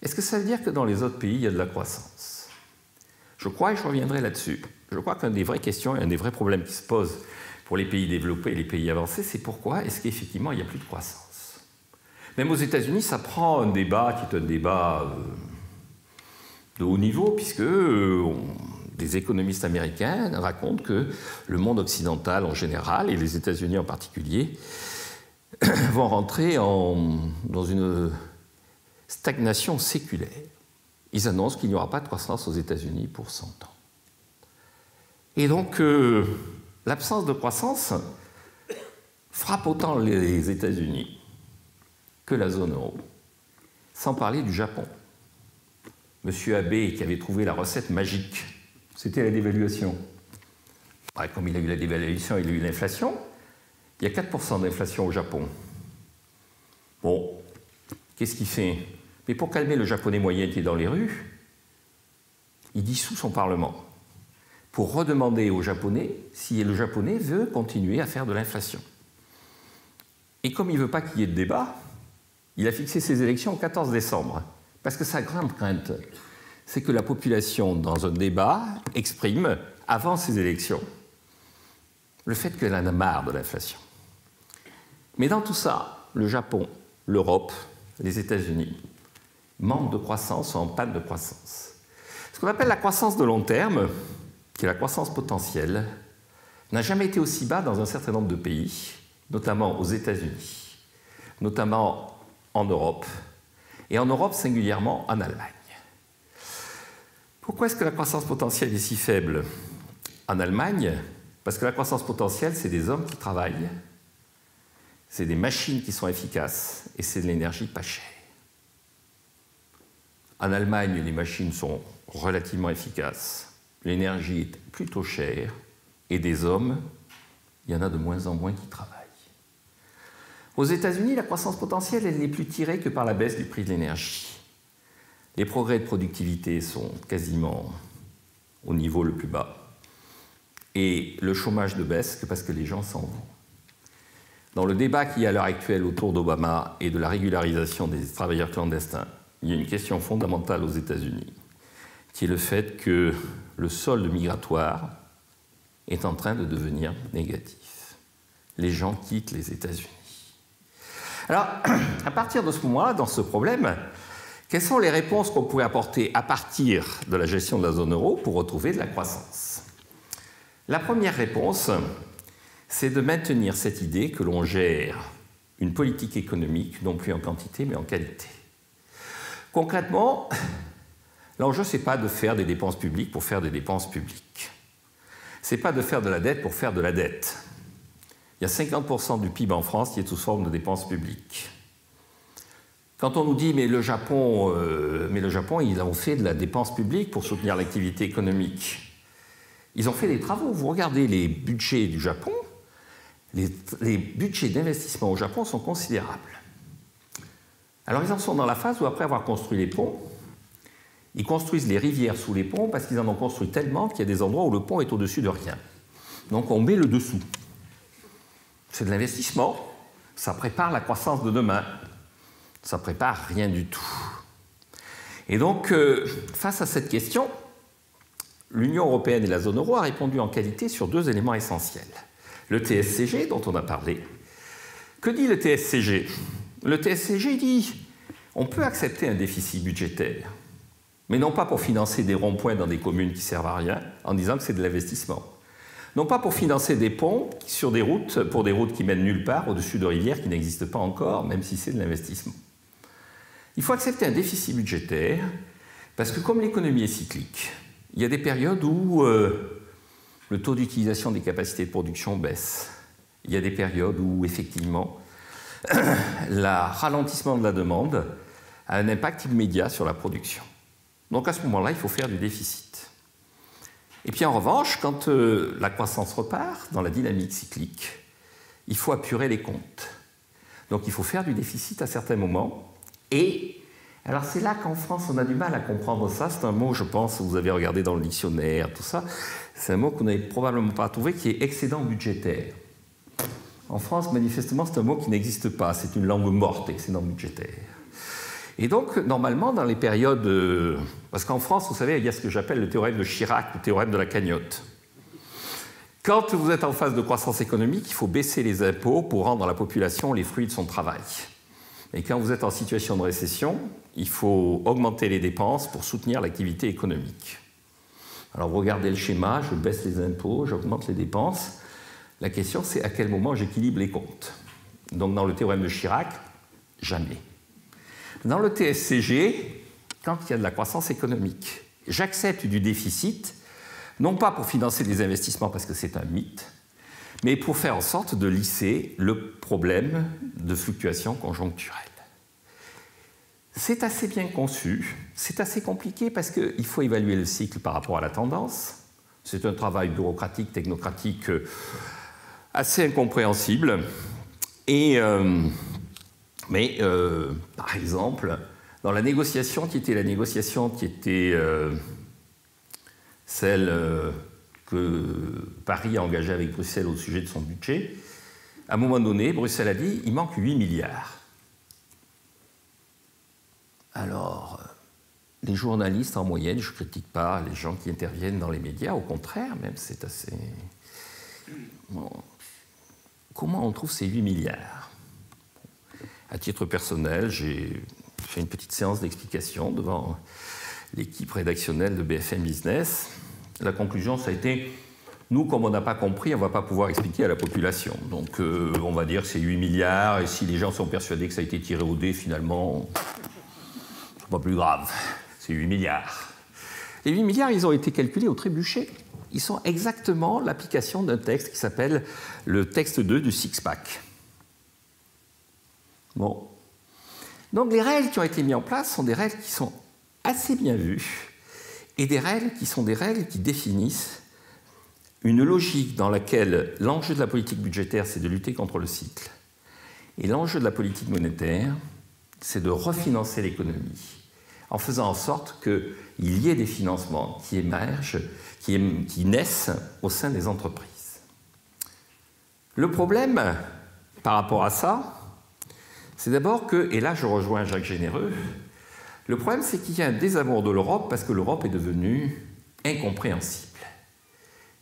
Est-ce que ça veut dire que dans les autres pays, il y a de la croissance? Je crois, et je reviendrai là-dessus, je crois qu'une des vraies questions et un des vrais problèmes qui se posent pour les pays développés et les pays avancés, c'est pourquoi est-ce qu'effectivement, il n'y a plus de croissance? Même aux États-Unis, ça prend un débat qui est un débat de haut niveau, puisque des économistes américains racontent que le monde occidental en général, et les États-Unis en particulier, vont rentrer dans une stagnation séculaire. Ils annoncent qu'il n'y aura pas de croissance aux États-Unis pour 100 ans. Et donc, l'absence de croissance frappe autant les États-Unis que la zone euro, sans parler du Japon. Monsieur Abe, qui avait trouvé la recette magique, c'était la dévaluation. Ouais, comme il a eu la dévaluation, il a eu l'inflation. Il y a 4% d'inflation au Japon. Bon, qu'est-ce qu'il fait? Mais pour calmer le japonais moyen qui est dans les rues, il dissout son parlement pour redemander aux Japonais si le japonais veut continuer à faire de l'inflation. Et comme il ne veut pas qu'il y ait de débat, il a fixé ses élections au 14 décembre. Parce que sa grande crainte, c'est que la population, dans un débat, exprime, avant ces élections, le fait qu'elle en a marre de l'inflation. Mais dans tout ça, le Japon, l'Europe, les États-Unis manquent de croissance, sont en panne de croissance. Ce qu'on appelle la croissance de long terme, qui est la croissance potentielle, n'a jamais été aussi bas dans un certain nombre de pays, notamment aux États-Unis, notamment en Europe, et en Europe singulièrement en Allemagne. Pourquoi est-ce que la croissance potentielle est si faible en Allemagne? Parce que la croissance potentielle, c'est des hommes qui travaillent, c'est des machines qui sont efficaces et c'est de l'énergie pas chère. En Allemagne, les machines sont relativement efficaces, l'énergie est plutôt chère et des hommes, il y en a de moins en moins qui travaillent. Aux États-Unis, la croissance potentielle, elle n'est plus tirée que par la baisse du prix de l'énergie. Les progrès de productivité sont quasiment au niveau le plus bas. Et le chômage ne baisse que parce que les gens s'en vont. Dans le débat qu'il y a à l'heure actuelle autour d'Obama et de la régularisation des travailleurs clandestins, il y a une question fondamentale aux États-Unis, qui est le fait que le solde migratoire est en train de devenir négatif. Les gens quittent les États-Unis. Alors, à partir de ce moment-là, dans ce problème, quelles sont les réponses qu'on pourrait apporter à partir de la gestion de la zone euro pour retrouver de la croissance? La première réponse, c'est de maintenir cette idée que l'on gère une politique économique non plus en quantité mais en qualité. Concrètement, l'enjeu, ce n'est pas de faire des dépenses publiques pour faire des dépenses publiques. Ce n'est pas de faire de la dette pour faire de la dette. Il y a 50% du PIB en France qui est sous forme de dépenses publiques. Quand on nous dit mais le Japon, ils ont fait de la dépense publique pour soutenir l'activité économique. Ils ont fait des travaux. Vous regardez les budgets du Japon, les budgets d'investissement au Japon sont considérables. Alors ils en sont dans la phase où, après avoir construit les ponts, ils construisent les rivières sous les ponts parce qu'ils en ont construit tellement qu'il y a des endroits où le pont est au-dessus de rien. Donc on met le dessous. C'est de l'investissement. Ça prépare la croissance de demain. Ça prépare rien du tout. Et donc, face à cette question, l'Union européenne et la zone euro a répondu en qualité sur deux éléments essentiels. Le TSCG, dont on a parlé. Que dit le TSCG? Le TSCG dit on peut accepter un déficit budgétaire, mais non pas pour financer des ronds-points dans des communes qui ne servent à rien, en disant que c'est de l'investissement. Non pas pour financer des ponts sur des routes, pour des routes qui mènent nulle part, au-dessus de rivières qui n'existent pas encore, même si c'est de l'investissement. Il faut accepter un déficit budgétaire, parce que comme l'économie est cyclique, il y a des périodes où le taux d'utilisation des capacités de production baisse. Il y a des périodes où, effectivement, le ralentissement de la demande a un impact immédiat sur la production. Donc à ce moment-là, il faut faire du déficit. Et puis en revanche, quand la croissance repart dans la dynamique cyclique, il faut apurer les comptes. Donc il faut faire du déficit à certains moments. Et alors c'est là qu'en France, on a du mal à comprendre ça. C'est un mot, je pense, vous avez regardé dans le dictionnaire, tout ça. C'est un mot qu'on n'avait probablement pas trouvé, qui est excédent budgétaire. En France, manifestement, c'est un mot qui n'existe pas. C'est une langue morte, excédent budgétaire. Et donc, normalement, dans les périodes... parce qu'en France, vous savez, il y a ce que j'appelle le théorème de Chirac, le théorème de la cagnotte. Quand vous êtes en phase de croissance économique, il faut baisser les impôts pour rendre à la population les fruits de son travail. Et quand vous êtes en situation de récession, il faut augmenter les dépenses pour soutenir l'activité économique. Alors, vous regardez le schéma, je baisse les impôts, j'augmente les dépenses. La question, c'est à quel moment j'équilibre les comptes. Donc, dans le théorème de Chirac, jamais. Dans le TSCG, quand il y a de la croissance économique, j'accepte du déficit, non pas pour financer des investissements parce que c'est un mythe, mais pour faire en sorte de lisser le problème de fluctuation conjoncturelle. C'est assez bien conçu, c'est assez compliqué parce qu'il faut évaluer le cycle par rapport à la tendance. C'est un travail bureaucratique, technocratique assez incompréhensible. Mais, par exemple, dans la négociation qui était celle que Paris a engagée avec Bruxelles au sujet de son budget, à un moment donné, Bruxelles a dit « il manque 8 milliards ». Alors, les journalistes, en moyenne, je ne critique pas les gens qui interviennent dans les médias, au contraire, même c'est assez... Bon. Comment on trouve ces 8 milliards ? À titre personnel, j'ai fait une petite séance d'explication devant l'équipe rédactionnelle de BFM Business. La conclusion, ça a été, nous, comme on n'a pas compris, on ne va pas pouvoir expliquer à la population. Donc, on va dire que c'est 8 milliards, et si les gens sont persuadés que ça a été tiré au dé, finalement, c'est pas plus grave, c'est 8 milliards. Les 8 milliards, ils ont été calculés au trébuchet. Ils sont exactement l'application d'un texte qui s'appelle le texte 2 du six-pack. Bon. Donc les règles qui ont été mises en place sont des règles qui sont assez bien vues et des règles qui sont des règles qui définissent une logique dans laquelle l'enjeu de la politique budgétaire, c'est de lutter contre le cycle. Et l'enjeu de la politique monétaire, c'est de refinancer l'économie, en faisant en sorte qu'il y ait des financements qui émergent, qui naissent au sein des entreprises. Le problème, par rapport à ça, c'est d'abord que, et là je rejoins Jacques Généreux, le problème c'est qu'il y a un désamour de l'Europe parce que l'Europe est devenue incompréhensible.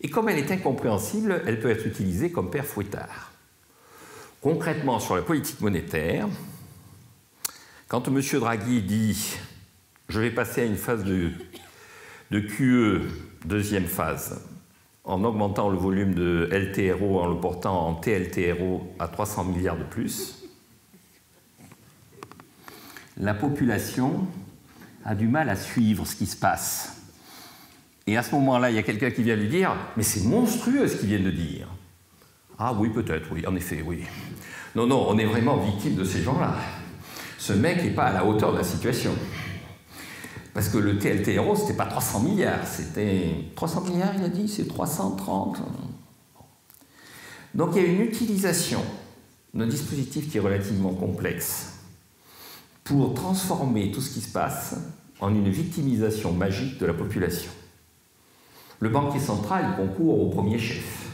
Et comme elle est incompréhensible, elle peut être utilisée comme père fouettard. Concrètement, sur la politique monétaire, quand M. Draghi dit « je vais passer à une phase de QE, deuxième phase, en augmentant le volume de LTRO, en le portant en TLTRO à 300 milliards de plus », la population a du mal à suivre ce qui se passe. Et à ce moment-là, il y a quelqu'un qui vient lui dire « mais c'est monstrueux ce qu'il vient de dire ». Ah oui, peut-être, oui, en effet, oui. Non, non, on est vraiment victime de ces gens-là. Ce mec n'est pas à la hauteur de la situation. Parce que le TLTRO, ce n'était pas 300 milliards, c'était 300 milliards, il a dit, c'est 330. Donc il y a une utilisation d'un dispositif qui est relativement complexe pour transformer tout ce qui se passe en une victimisation magique de la population. Le banquier central concourt au premier chef.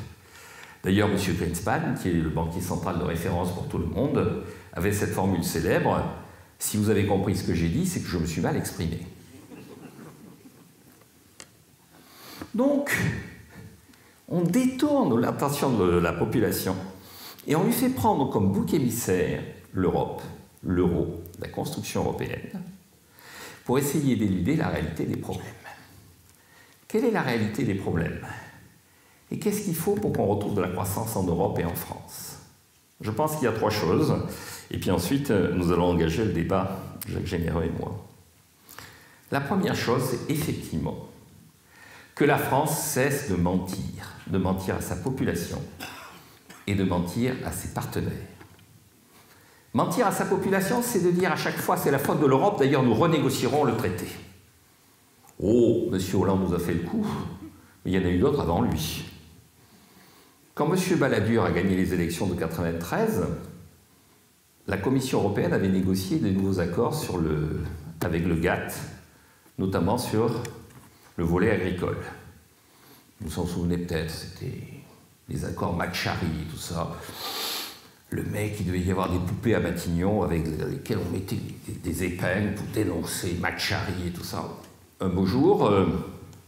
D'ailleurs, M. Greenspan, qui est le banquier central de référence pour tout le monde, avait cette formule célèbre « Si vous avez compris ce que j'ai dit, c'est que je me suis mal exprimé ». Donc, on détourne l'attention de la population et on lui fait prendre comme bouc émissaire l'Europe, l'euro, la construction européenne, pour essayer d'éluder la réalité des problèmes. Quelle est la réalité des problèmes ? Et qu'est-ce qu'il faut pour qu'on retrouve de la croissance en Europe et en France? Je pense qu'il y a trois choses, et puis ensuite nous allons engager le débat, Jacques Généreux et moi. La première chose, c'est effectivement que la France cesse de mentir à sa population et de mentir à ses partenaires. Mentir à sa population, c'est de dire à chaque fois c'est la faute de l'Europe, d'ailleurs nous renégocierons le traité. Oh, M. Hollande nous a fait le coup, mais il y en a eu d'autres avant lui. Quand M. Balladur a gagné les élections de 1993, la Commission européenne avait négocié de nouveaux accords avec le GATT, notamment sur le volet agricole. Vous vous en souvenez peut-être, c'était les accords McCharry et tout ça. Le mec, il devait y avoir des poupées à Matignon avec lesquelles on mettait des épingles pour dénoncer McCharry et tout ça. Un beau jour,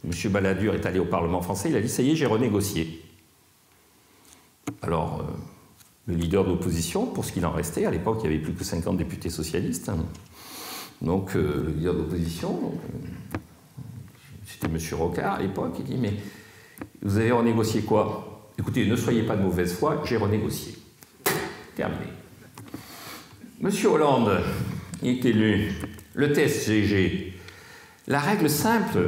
M. Balladur est allé au Parlement français, il a dit « ça y est, j'ai renégocié ». Alors, le leader de l'opposition, pour ce qu'il en restait, à l'époque, il n'y avait plus que 50 députés socialistes, donc le leader de l'opposition, c'était M. Rocard à l'époque, il dit « mais vous avez renégocié quoi ? Écoutez, ne soyez pas de mauvaise foi, j'ai renégocié. » Terminé. M. Hollande est élu. Le TSCG, la règle simple,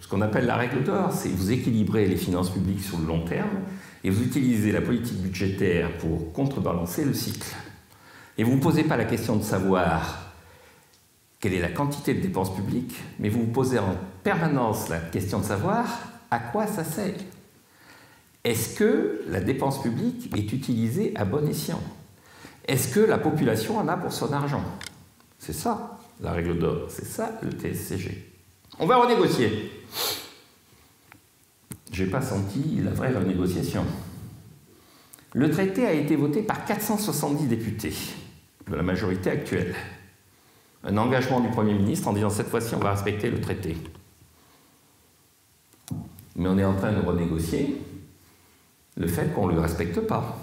ce qu'on appelle la règle d'or, c'est vous équilibrez les finances publiques sur le long terme et vous utilisez la politique budgétaire pour contrebalancer le cycle. Et vous ne vous posez pas la question de savoir quelle est la quantité de dépenses publiques, mais vous vous posez en permanence la question de savoir à quoi ça sert. Est-ce que la dépense publique est utilisée à bon escient ? Est-ce que la population en a pour son argent? C'est ça, la règle d'or. C'est ça, le TSCG. On va renégocier. Je n'ai pas senti la vraie renégociation. Le traité a été voté par 470 députés de la majorité actuelle. Un engagement du Premier ministre en disant cette fois-ci on va respecter le traité. Mais on est en train de renégocier le fait qu'on ne le respecte pas.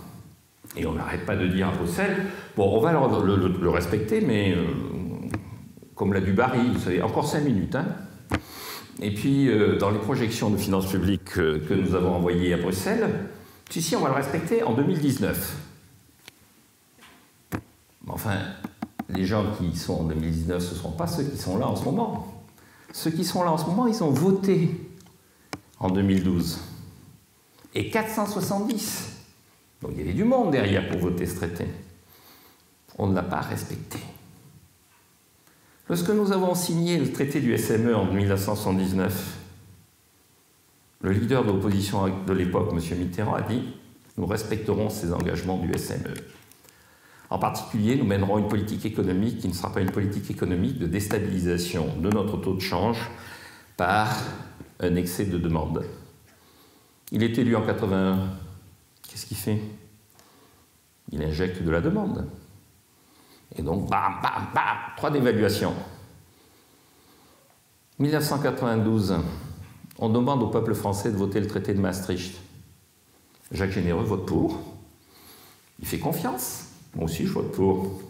Et on n'arrête pas de dire à Bruxelles, bon, on va le respecter, mais comme l'a dit Barry, vous savez, encore 5 minutes. Hein. Et puis, dans les projections de finances publiques que nous avons envoyées à Bruxelles, si, on va le respecter en 2019. Mais enfin, les gens qui sont en 2019, ce ne seront pas ceux qui sont là en ce moment. Ceux qui sont là en ce moment, ils ont voté en 2012. Et 470. Donc il y avait du monde derrière pour voter ce traité. On ne l'a pas respecté. Lorsque nous avons signé le traité du SME en 1979, le leader de l'opposition de l'époque, M. Mitterrand, a dit « Nous respecterons ces engagements du SME. En particulier, nous mènerons une politique économique qui ne sera pas une politique économique de déstabilisation de notre taux de change par un excès de demande. » Il est élu en 81. Qu'est-ce qu'il fait? Il injecte de la demande. Et donc, bam, bam, bam, 3 dévaluations. 1992, on demande au peuple français de voter le traité de Maastricht. Jacques Généreux vote pour. Il fait confiance. Moi aussi, je vote pour.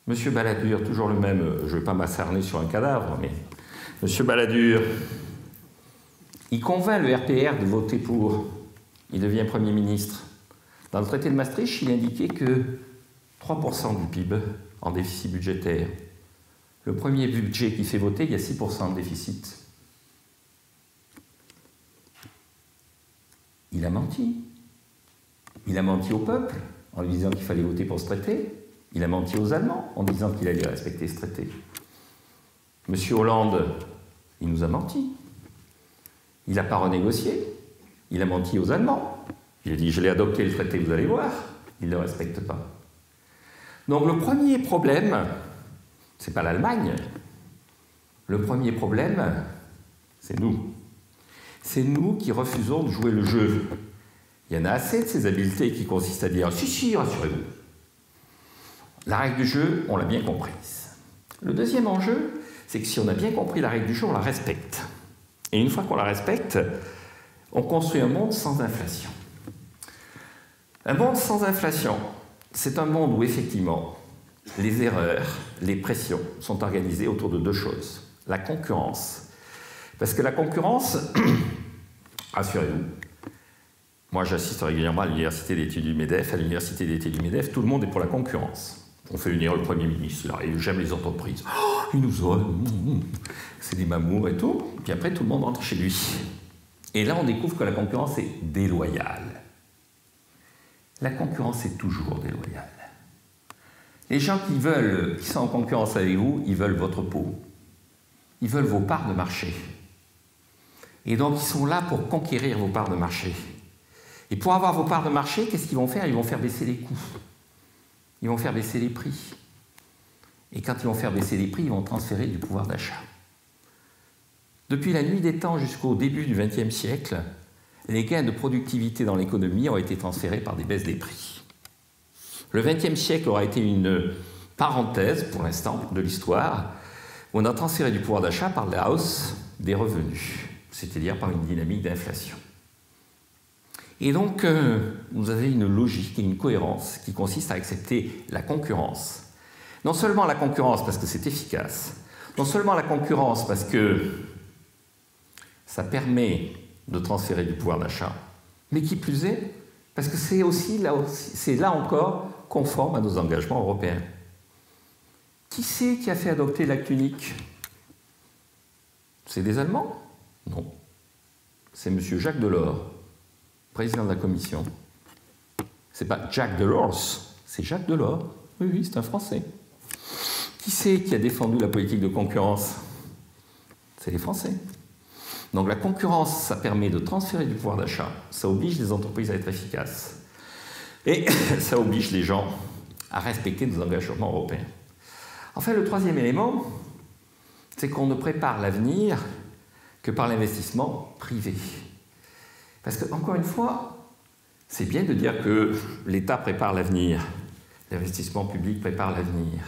Monsieur Balladur, toujours le même, je ne vais pas m'acharner sur un cadavre, mais Monsieur Balladur, il convainc le RPR de voter pour. Il devient Premier ministre. Dans le traité de Maastricht, il indiquait que 3% du PIB en déficit budgétaire. Le premier budget qui fait voter, il y a 6% de déficit. Il a menti. Il a menti au peuple en lui disant qu'il fallait voter pour ce traité. Il a menti aux Allemands en disant qu'il allait respecter ce traité. Monsieur Hollande, il nous a menti. Il n'a pas renégocié. Il a menti aux Allemands. Il a dit « je l'ai adopté le traité, vous allez voir ». Il ne le respecte pas. Donc le premier problème, ce n'est pas l'Allemagne. Le premier problème, c'est nous. C'est nous qui refusons de jouer le jeu. Il y en a assez de ces habiletés qui consistent à dire « si, rassurez-vous ». La règle du jeu, on l'a bien comprise. Le deuxième enjeu, c'est que si on a bien compris la règle du jeu, on la respecte. Et une fois qu'on la respecte, on construit un monde sans inflation. Un monde sans inflation, c'est un monde où effectivement les erreurs, les pressions sont organisées autour de 2 choses. La concurrence. Parce que la concurrence, rassurez-vous, moi j'assiste régulièrement à l'université d'études du MEDEF. À l'université d'études du MEDEF, tout le monde est pour la concurrence. On fait venir le Premier ministre, il arrive, j'aime les entreprises. Oh, il nous aime, c'est des mamours et tout. Puis après, tout le monde rentre chez lui. Et là, on découvre que la concurrence est déloyale. La concurrence est toujours déloyale. Les gens qui sont en concurrence avec vous, ils veulent votre peau. Ils veulent vos parts de marché. Et donc, ils sont là pour conquérir vos parts de marché. Et pour avoir vos parts de marché, qu'est-ce qu'ils vont faire? Ils vont faire baisser les coûts. Ils vont faire baisser les prix. Et quand ils vont faire baisser les prix, ils vont transférer du pouvoir d'achat. Depuis la nuit des temps jusqu'au début du XXe siècle, les gains de productivité dans l'économie ont été transférés par des baisses des prix. Le XXe siècle aura été une parenthèse, pour l'instant, de l'histoire, où on a transféré du pouvoir d'achat par la hausse des revenus, c'est-à-dire par une dynamique d'inflation. Et donc, vous avez une logique et une cohérence qui consiste à accepter la concurrence. Non seulement la concurrence parce que c'est efficace, non seulement la concurrence parce que ça permet de transférer du pouvoir d'achat, mais qui plus est, parce que c'est là encore conforme à nos engagements européens. Qui c'est qui a fait adopter l'acte unique? C'est des Allemands? Non. C'est M. Jacques Delors, président de la Commission. C'est pas Jacques Delors, c'est Jacques Delors. Oui, c'est un Français. Qui c'est qui a défendu la politique de concurrence? C'est les Français. Donc la concurrence, ça permet de transférer du pouvoir d'achat, ça oblige les entreprises à être efficaces. Et ça oblige les gens à respecter nos engagements européens. Enfin, le troisième élément, c'est qu'on ne prépare l'avenir que par l'investissement privé. Parce que, encore une fois, c'est bien de dire que l'État prépare l'avenir, l'investissement public prépare l'avenir.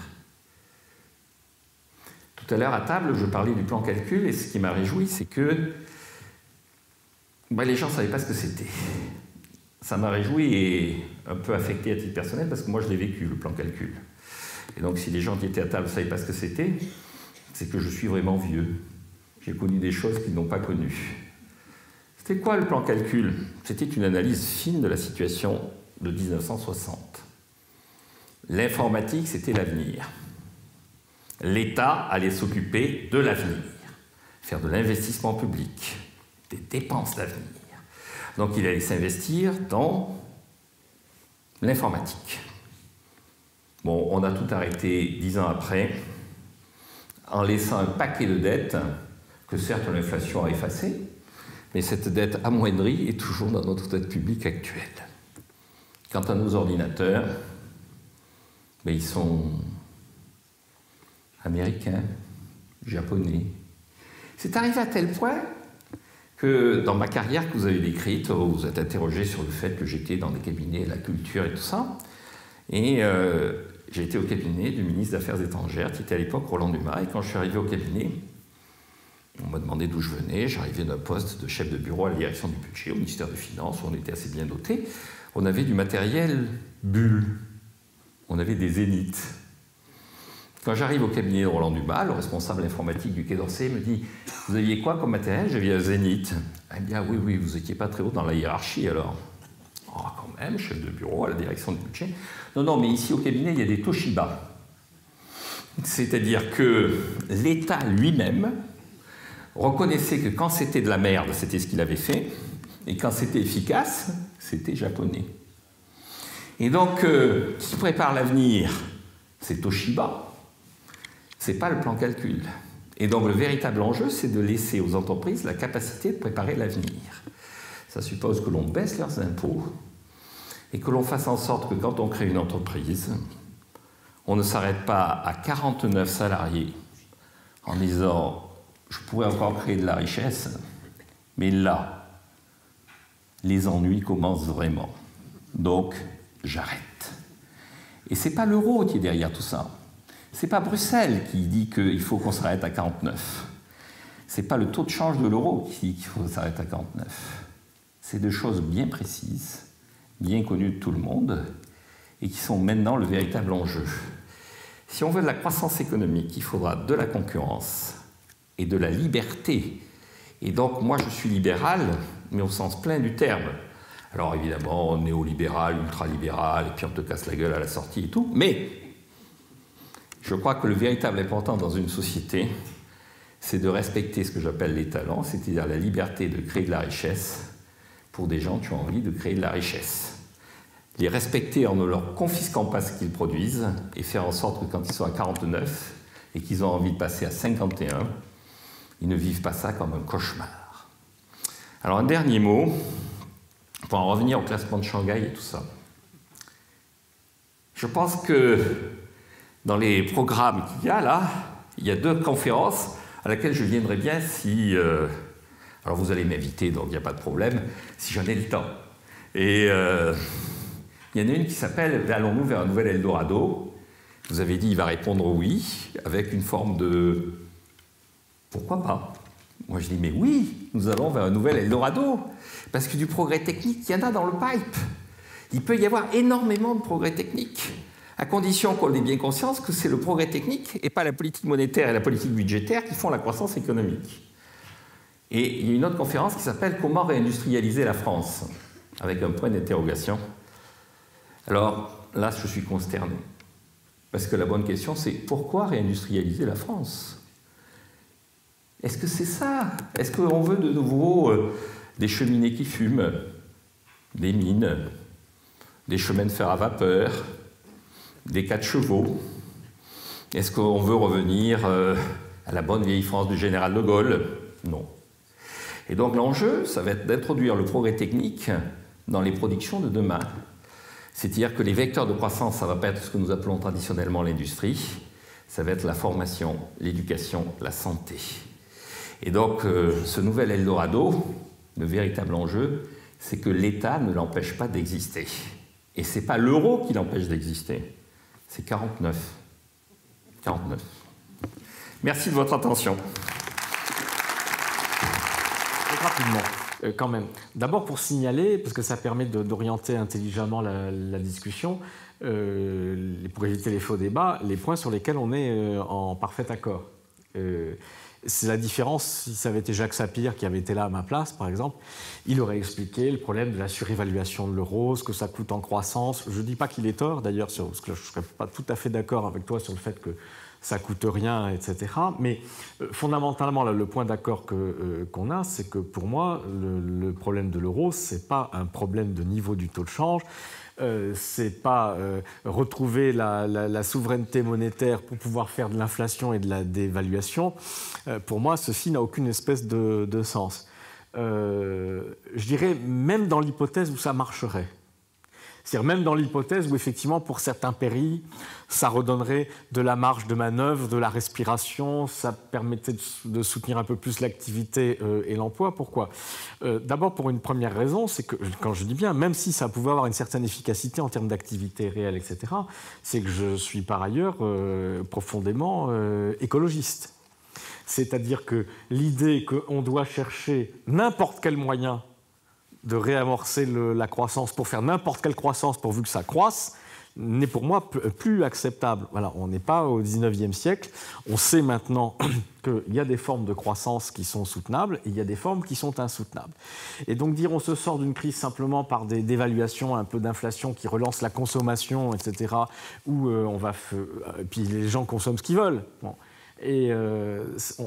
Tout à l'heure, à table, je parlais du plan calcul, et ce qui m'a réjoui, c'est que les gens ne savaient pas ce que c'était. Ça m'a réjoui et un peu affecté à titre personnel, parce que moi, je l'ai vécu, le plan calcul. Et donc, si les gens qui étaient à table ne savaient pas ce que c'était, c'est que je suis vraiment vieux. J'ai connu des choses qu'ils n'ont pas connues. C'était quoi le plan calcul? C'était une analyse fine de la situation de 1960. L'informatique, c'était l'avenir. L'État allait s'occuper de l'avenir, faire de l'investissement public, des dépenses d'avenir. Donc il allait s'investir dans l'informatique. Bon, on a tout arrêté 10 ans après, en laissant un paquet de dettes que certes l'inflation a effacées, mais cette dette amoindrie est toujours dans notre dette publique actuelle. Quant à nos ordinateurs, ben ils sont américains, japonais. C'est arrivé à tel point que dans ma carrière que vous avez décrite, vous vous êtes interrogé sur le fait que j'étais dans des cabinets, la culture et tout ça, et j'ai été au cabinet du ministre des Affaires étrangères, qui était à l'époque Roland Dumas, et quand je suis arrivé au cabinet, on m'a demandé d'où je venais. J'arrivais d'un poste de chef de bureau à la direction du budget, au ministère des Finances, où on était assez bien doté. On avait du matériel bulle. On avait des zéniths. Quand j'arrive au cabinet de Roland Dumas, le responsable informatique du Quai d'Orsay me dit « Vous aviez quoi comme matériel ?» J'avais un zénith. Il me dit « Ah oui, vous n'étiez pas très haut dans la hiérarchie alors. » Oh, quand même, chef de bureau à la direction du budget. Non, mais ici au cabinet, il y a des Toshiba. C'est-à-dire que l'État lui-même reconnaissait que quand c'était de la merde, c'était ce qu'il avait fait, et quand c'était efficace, c'était japonais. Et donc, qui prépare l'avenir, c'est Toshiba. C'est pas le plan calcul. Et donc, le véritable enjeu, c'est de laisser aux entreprises la capacité de préparer l'avenir. Ça suppose que l'on baisse leurs impôts et que l'on fasse en sorte que quand on crée une entreprise, on ne s'arrête pas à 49 salariés en disant « je pourrais encore créer de la richesse », mais là, les ennuis commencent vraiment. Donc, j'arrête. Et ce n'est pas l'euro qui est derrière tout ça. Ce n'est pas Bruxelles qui dit qu'il faut qu'on s'arrête à 49. Ce n'est pas le taux de change de l'euro qui dit qu'il faut s'arrêter à 49. C'est deux choses bien précises, bien connues de tout le monde, et qui sont maintenant le véritable enjeu. Si on veut de la croissance économique, il faudra de la concurrence et de la liberté. Et donc, moi, je suis libéral, mais au sens plein du terme. Alors, évidemment, néolibéral, ultralibéral, et puis on te casse la gueule à la sortie et tout, mais je crois que le véritable important dans une société, c'est de respecter ce que j'appelle les talents, c'est-à-dire la liberté de créer de la richesse pour des gens qui ont envie de créer de la richesse. Les respecter en ne leur confisquant pas ce qu'ils produisent et faire en sorte que quand ils sont à 49 et qu'ils ont envie de passer à 51, ils ne vivent pas ça comme un cauchemar. Alors un dernier mot, pour en revenir au classement de Shanghai et tout ça. Je pense que dans les programmes qu'il y a là, il y a 2 conférences à laquelle je viendrai bien si... alors vous allez m'inviter, donc il n'y a pas de problème, si j'en ai le temps. Et il y en a une qui s'appelle « Allons-nous vers un nouvel Eldorado ?» Vous avez dit « il va répondre oui », avec une forme de « pourquoi pas ?» Moi je dis « mais oui, nous allons vers un nouvel Eldorado », parce que du progrès technique, il y en a dans le pipe. Il peut y avoir énormément de progrès technique, à condition qu'on ait bien conscience que c'est le progrès technique et pas la politique monétaire et la politique budgétaire qui font la croissance économique. Et il y a une autre conférence qui s'appelle « Comment réindustrialiser la France ?» avec un point d'interrogation. Alors là, je suis consterné. Parce que la bonne question, c'est pourquoi réindustrialiser la France? Est-ce que c'est ça? Est-ce qu'on veut de nouveau des cheminées qui fument, des mines, des chemins de fer à vapeur, des 4 chevaux? Est-ce qu'on veut revenir à la bonne vieille France du général de Gaulle? Non. Et donc l'enjeu, ça va être d'introduire le progrès technique dans les productions de demain. C'est-à-dire que les vecteurs de croissance, ça ne va pas être ce que nous appelons traditionnellement l'industrie, ça va être la formation, l'éducation, la santé. Et donc ce nouvel Eldorado, le véritable enjeu, c'est que l'État ne l'empêche pas d'exister. Et ce n'est pas l'euro qui l'empêche d'exister, c'est 49. 49. Merci de votre attention. Rapidement, quand même. D'abord pour signaler, parce que ça permet d'orienter intelligemment la discussion, pour éviter les faux débats, les points sur lesquels on est en parfait accord. C'est la différence, si ça avait été Jacques Sapir qui avait été là à ma place, par exemple, il aurait expliqué le problème de la surévaluation de l'euro, ce que ça coûte en croissance. Je ne dis pas qu'il est tort, d'ailleurs, parce que je ne serais pas tout à fait d'accord avec toi sur le fait que ça coûte rien, etc. Mais fondamentalement, là, le point d'accord qu'on a, c'est que pour moi, le problème de l'euro, ce n'est pas un problème de niveau du taux de change, c'est pas retrouver la souveraineté monétaire pour pouvoir faire de l'inflation et de la dévaluation. Pour moi, ceci n'a aucune espèce de sens. Je dirais même dans l'hypothèse où ça marcherait. C'est-à-dire même dans l'hypothèse où effectivement pour certains pays, ça redonnerait de la marge de manœuvre, de la respiration, ça permettait de soutenir un peu plus l'activité et l'emploi. Pourquoi ? D'abord pour une première raison, c'est que, quand je dis bien, même si ça pouvait avoir une certaine efficacité en termes d'activité réelle, etc., c'est que je suis par ailleurs profondément écologiste. C'est-à-dire que l'idée qu'on doit chercher n'importe quel moyen de réamorcer la croissance pour faire n'importe quelle croissance pourvu que ça croisse n'est pour moi plus acceptable. Voilà, on n'est pas au XIXe siècle. On sait maintenant qu'il y a des formes de croissance qui sont soutenables et il y a des formes qui sont insoutenables. Et donc dire on se sort d'une crise simplement par des dévaluations, un peu d'inflation qui relance la consommation, etc., où puis les gens consomment ce qu'ils veulent. Bon. Et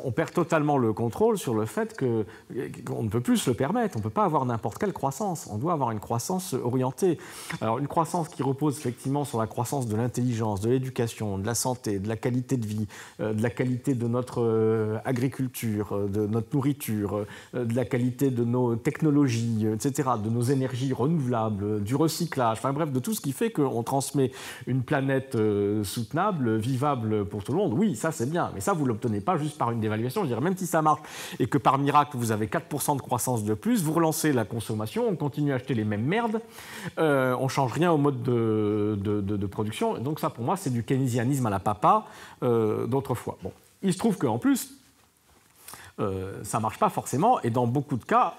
on perd totalement le contrôle sur le fait qu'on ne peut plus se le permettre. On ne peut pas avoir n'importe quelle croissance. On doit avoir une croissance orientée. Alors une croissance qui repose effectivement sur la croissance de l'intelligence, de l'éducation, de la santé, de la qualité de vie, de la qualité de notre agriculture, de notre nourriture, de la qualité de nos technologies, etc., de nos énergies renouvelables, du recyclage, enfin bref, de tout ce qui fait qu'on transmet une planète soutenable, vivable pour tout le monde. Oui, ça c'est bien. Mais ça, vous ne l'obtenez pas juste par une dévaluation. Je dirais, même si ça marche et que par miracle, vous avez 4% de croissance de plus, vous relancez la consommation, on continue à acheter les mêmes merdes, on ne change rien au mode de production. Donc ça, pour moi, c'est du keynésianisme à la papa d'autrefois. Bon. Il se trouve qu'en plus, ça ne marche pas forcément, et dans beaucoup de cas,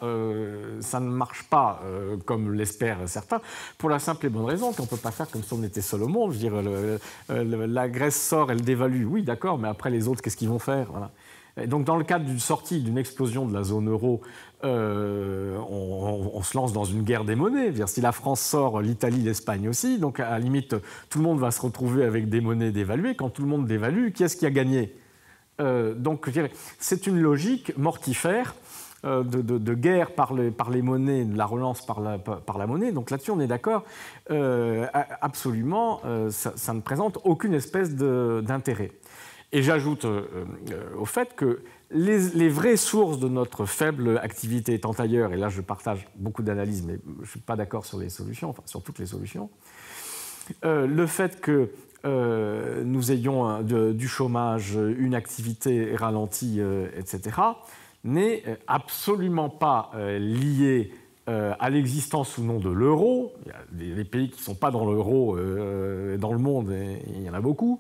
ça ne marche pas comme l'espèrent certains, pour la simple et bonne raison qu'on ne peut pas faire comme si on était seul au monde. Je veux dire, la Grèce sort, elle dévalue, oui d'accord, mais après les autres, qu'est-ce qu'ils vont faire? Voilà. Et donc dans le cadre d'une sortie, d'une explosion de la zone euro, on se lance dans une guerre des monnaies. C'est-à-dire, si la France sort, l'Italie, l'Espagne aussi, donc à la limite, tout le monde va se retrouver avec des monnaies dévaluées. Quand tout le monde dévalue, qui est-ce qui a gagné? Donc, je dirais, c'est une logique mortifère de guerre par les monnaies, de la relance par la monnaie. Donc là-dessus, on est d'accord. Absolument, ça ne présente aucune espèce d'intérêt. Et j'ajoute au fait que les vraies sources de notre faible activité étant ailleurs, et là je partage beaucoup d'analyses, mais je ne suis pas d'accord sur les solutions, enfin sur toutes les solutions, le fait que nous ayons du chômage, une activité ralentie, etc., n'est absolument pas lié à l'existence ou non de l'euro. Il y a des pays qui ne sont pas dans l'euro dans le monde, et il y en a beaucoup,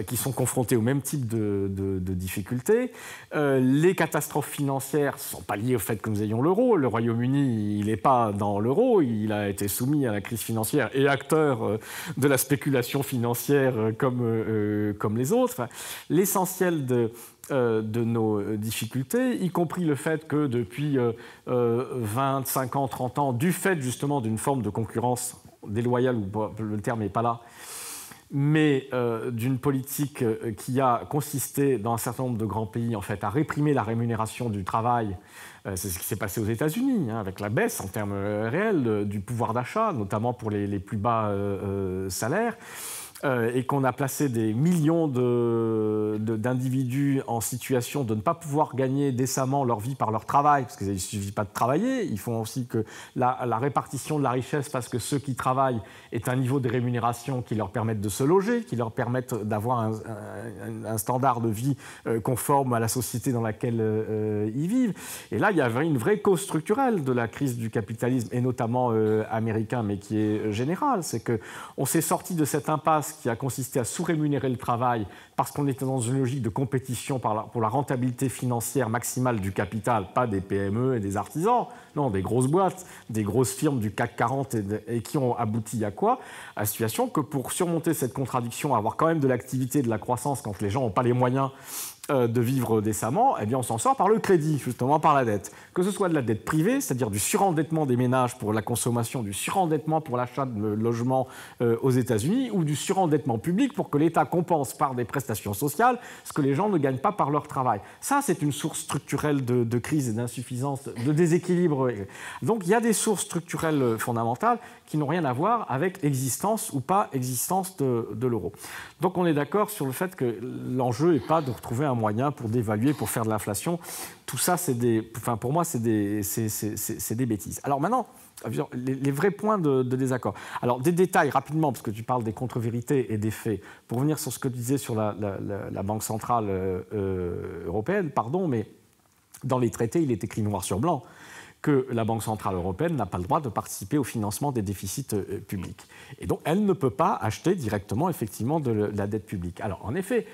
qui sont confrontés au même type de difficultés. Les catastrophes financières ne sont pas liées au fait que nous ayons l'euro. Le Royaume-Uni, il n'est pas dans l'euro, il a été soumis à la crise financière et acteur de la spéculation financière comme les autres. Enfin, l'essentiel de nos difficultés, y compris le fait que depuis 20, 50, 30 ans, du fait justement d'une forme de concurrence déloyale, le terme n'est pas là, mais d'une politique qui a consisté dans un certain nombre de grands pays en fait, à réprimer la rémunération du travail. C'est ce qui s'est passé aux États-Unis, hein, avec la baisse en termes réels du pouvoir d'achat, notamment pour les plus bas salaires. Et qu'on a placé des millions d'individus en situation de ne pas pouvoir gagner décemment leur vie par leur travail, parce qu'il ne suffit pas de travailler, il faut aussi que la répartition de la richesse fasse que ceux qui travaillent aient un niveau de rémunération qui leur permette de se loger, qui leur permette d'avoir un standard de vie conforme à la société dans laquelle ils vivent. Et là, il y avait une vraie cause structurelle de la crise du capitalisme, et notamment américain, mais qui est générale, c'est qu'on s'est sorti de cette impasse qui a consisté à sous-rémunérer le travail parce qu'on était dans une logique de compétition pour la rentabilité financière maximale du capital, pas des PME et des artisans, non, des grosses boîtes, des grosses firmes du CAC 40 et qui ont abouti à quoi? À la situation que pour surmonter cette contradiction, avoir quand même de l'activité, de la croissance quand les gens n'ont pas les moyens de vivre décemment, eh bien on s'en sort par le crédit, justement par la dette. Que ce soit de la dette privée, c'est-à-dire du surendettement des ménages pour la consommation, du surendettement pour l'achat de logements aux États-Unis, ou du surendettement public pour que l'État compense par des prestations sociales ce que les gens ne gagnent pas par leur travail. Ça, c'est une source structurelle de crise et d'insuffisance, de déséquilibre. Donc il y a des sources structurelles fondamentales qui n'ont rien à voir avec existence ou pas existence de l'euro. Donc on est d'accord sur le fait que l'enjeu n'est pas de retrouver un moyen pour dévaluer, pour faire de l'inflation. Tout ça, pour moi, c'est des bêtises. Alors maintenant, les vrais points de désaccord. Alors des détails rapidement, parce que tu parles des contre-vérités et des faits. Pour revenir sur ce que tu disais sur la Banque centrale européenne, mais dans les traités, il est écrit noir sur blanc que la Banque centrale européenne n'a pas le droit de participer au financement des déficits publics. Et donc, elle ne peut pas acheter directement, effectivement, de la dette publique. Alors, en effet,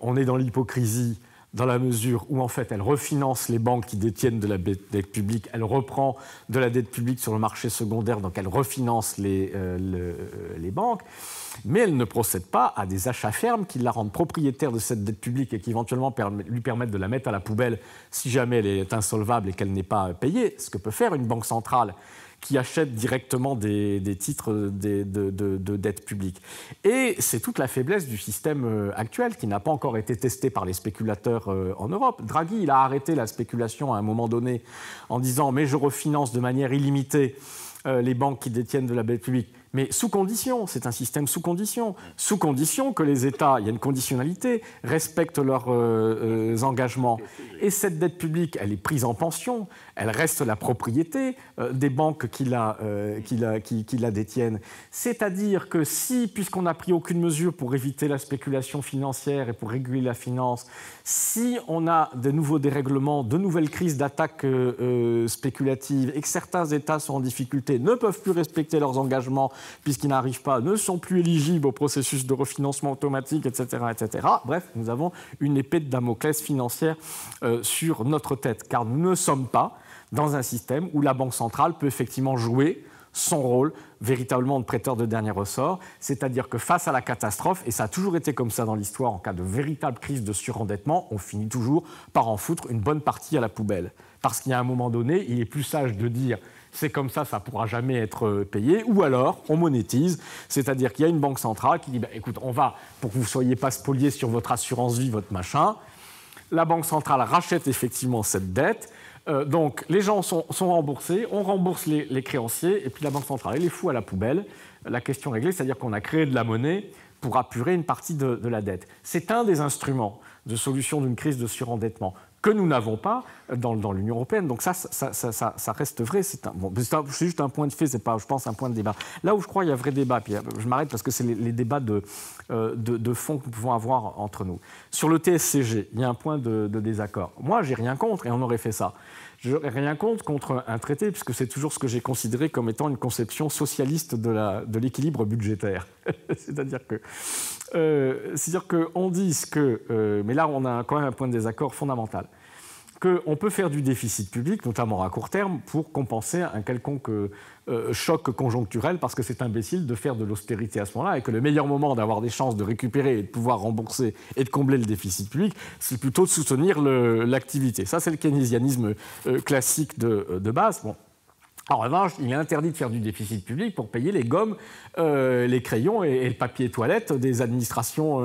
on est dans l'hypocrisie dans la mesure où, en fait, elle refinance les banques qui détiennent de la dette publique, elle reprend de la dette publique sur le marché secondaire, donc elle refinance les banques, mais elle ne procède pas à des achats fermes qui la rendent propriétaire de cette dette publique et qui éventuellement lui permettent de la mettre à la poubelle si jamais elle est insolvable et qu'elle n'est pas payée, ce que peut faire une banque centrale qui achètent directement des titres de dette publique. Et c'est toute la faiblesse du système actuel qui n'a pas encore été testé par les spéculateurs en Europe. Draghi, il a arrêté la spéculation à un moment donné en disant « mais je refinance de manière illimitée les banques qui détiennent de la dette publique ». Mais sous condition, c'est un système sous condition. Sous condition que les États, il y a une conditionnalité, respectent leurs engagements. Et cette dette publique, elle est prise en pension, elle reste la propriété des banques qui la détiennent. C'est-à-dire que si, puisqu'on n'a pris aucune mesure pour éviter la spéculation financière et pour réguler la finance, si on a de nouveaux dérèglements, de nouvelles crises d'attaques spéculatives et que certains États sont en difficulté, ne peuvent plus respecter leurs engagements, puisqu'ils n'arrivent pas, ne sont plus éligibles au processus de refinancement automatique, etc., etc. Bref, nous avons une épée de Damoclès financière sur notre tête, car nous ne sommes pas dans un système où la Banque centrale peut effectivement jouer son rôle véritablement de prêteur de dernier ressort, c'est-à-dire que face à la catastrophe, et ça a toujours été comme ça dans l'histoire, en cas de véritable crise de surendettement, on finit toujours par en foutre une bonne partie à la poubelle. Parce qu'il y a un moment donné, il est plus sage de dire c'est comme ça ne pourra jamais être payé, ou alors on monétise, c'est-à-dire qu'il y a une banque centrale qui dit écoute, on va, pour que vous ne soyez pas spoliés sur votre assurance vie, votre machin, la banque centrale rachète effectivement cette dette, donc les gens sont remboursés, on rembourse les créanciers, et puis la banque centrale elle les fout à la poubelle, la question réglée, c'est-à-dire qu'on a créé de la monnaie pour apurer une partie de la dette. C'est un des instruments de solution d'une crise de surendettement que nous n'avons pas dans l'Union européenne. Donc ça reste vrai. C'est juste un point de fait, c'est pas, je pense, un point de débat. Là où je crois qu'il y a vrai débat, puis je m'arrête parce que c'est les débats de fond que nous pouvons avoir entre nous. Sur le TSCG, il y a un point de désaccord. Moi, j'ai rien contre, et on aurait fait ça. Je n'aurais rien contre un traité, puisque c'est toujours ce que j'ai considéré comme étant une conception socialiste de l'équilibre budgétaire. C'est-à-dire qu'on dise que, mais là on a quand même un point de désaccord fondamental, qu'on peut faire du déficit public, notamment à court terme, pour compenser un quelconque choc conjoncturel, parce que c'est imbécile de faire de l'austérité à ce moment-là, et que le meilleur moment d'avoir des chances de récupérer et de pouvoir rembourser et de combler le déficit public, c'est plutôt de soutenir l'activité. Ça, c'est le keynésianisme classique de base. Bon. En revanche, il est interdit de faire du déficit public pour payer les gommes, les crayons et le papier toilette des administrations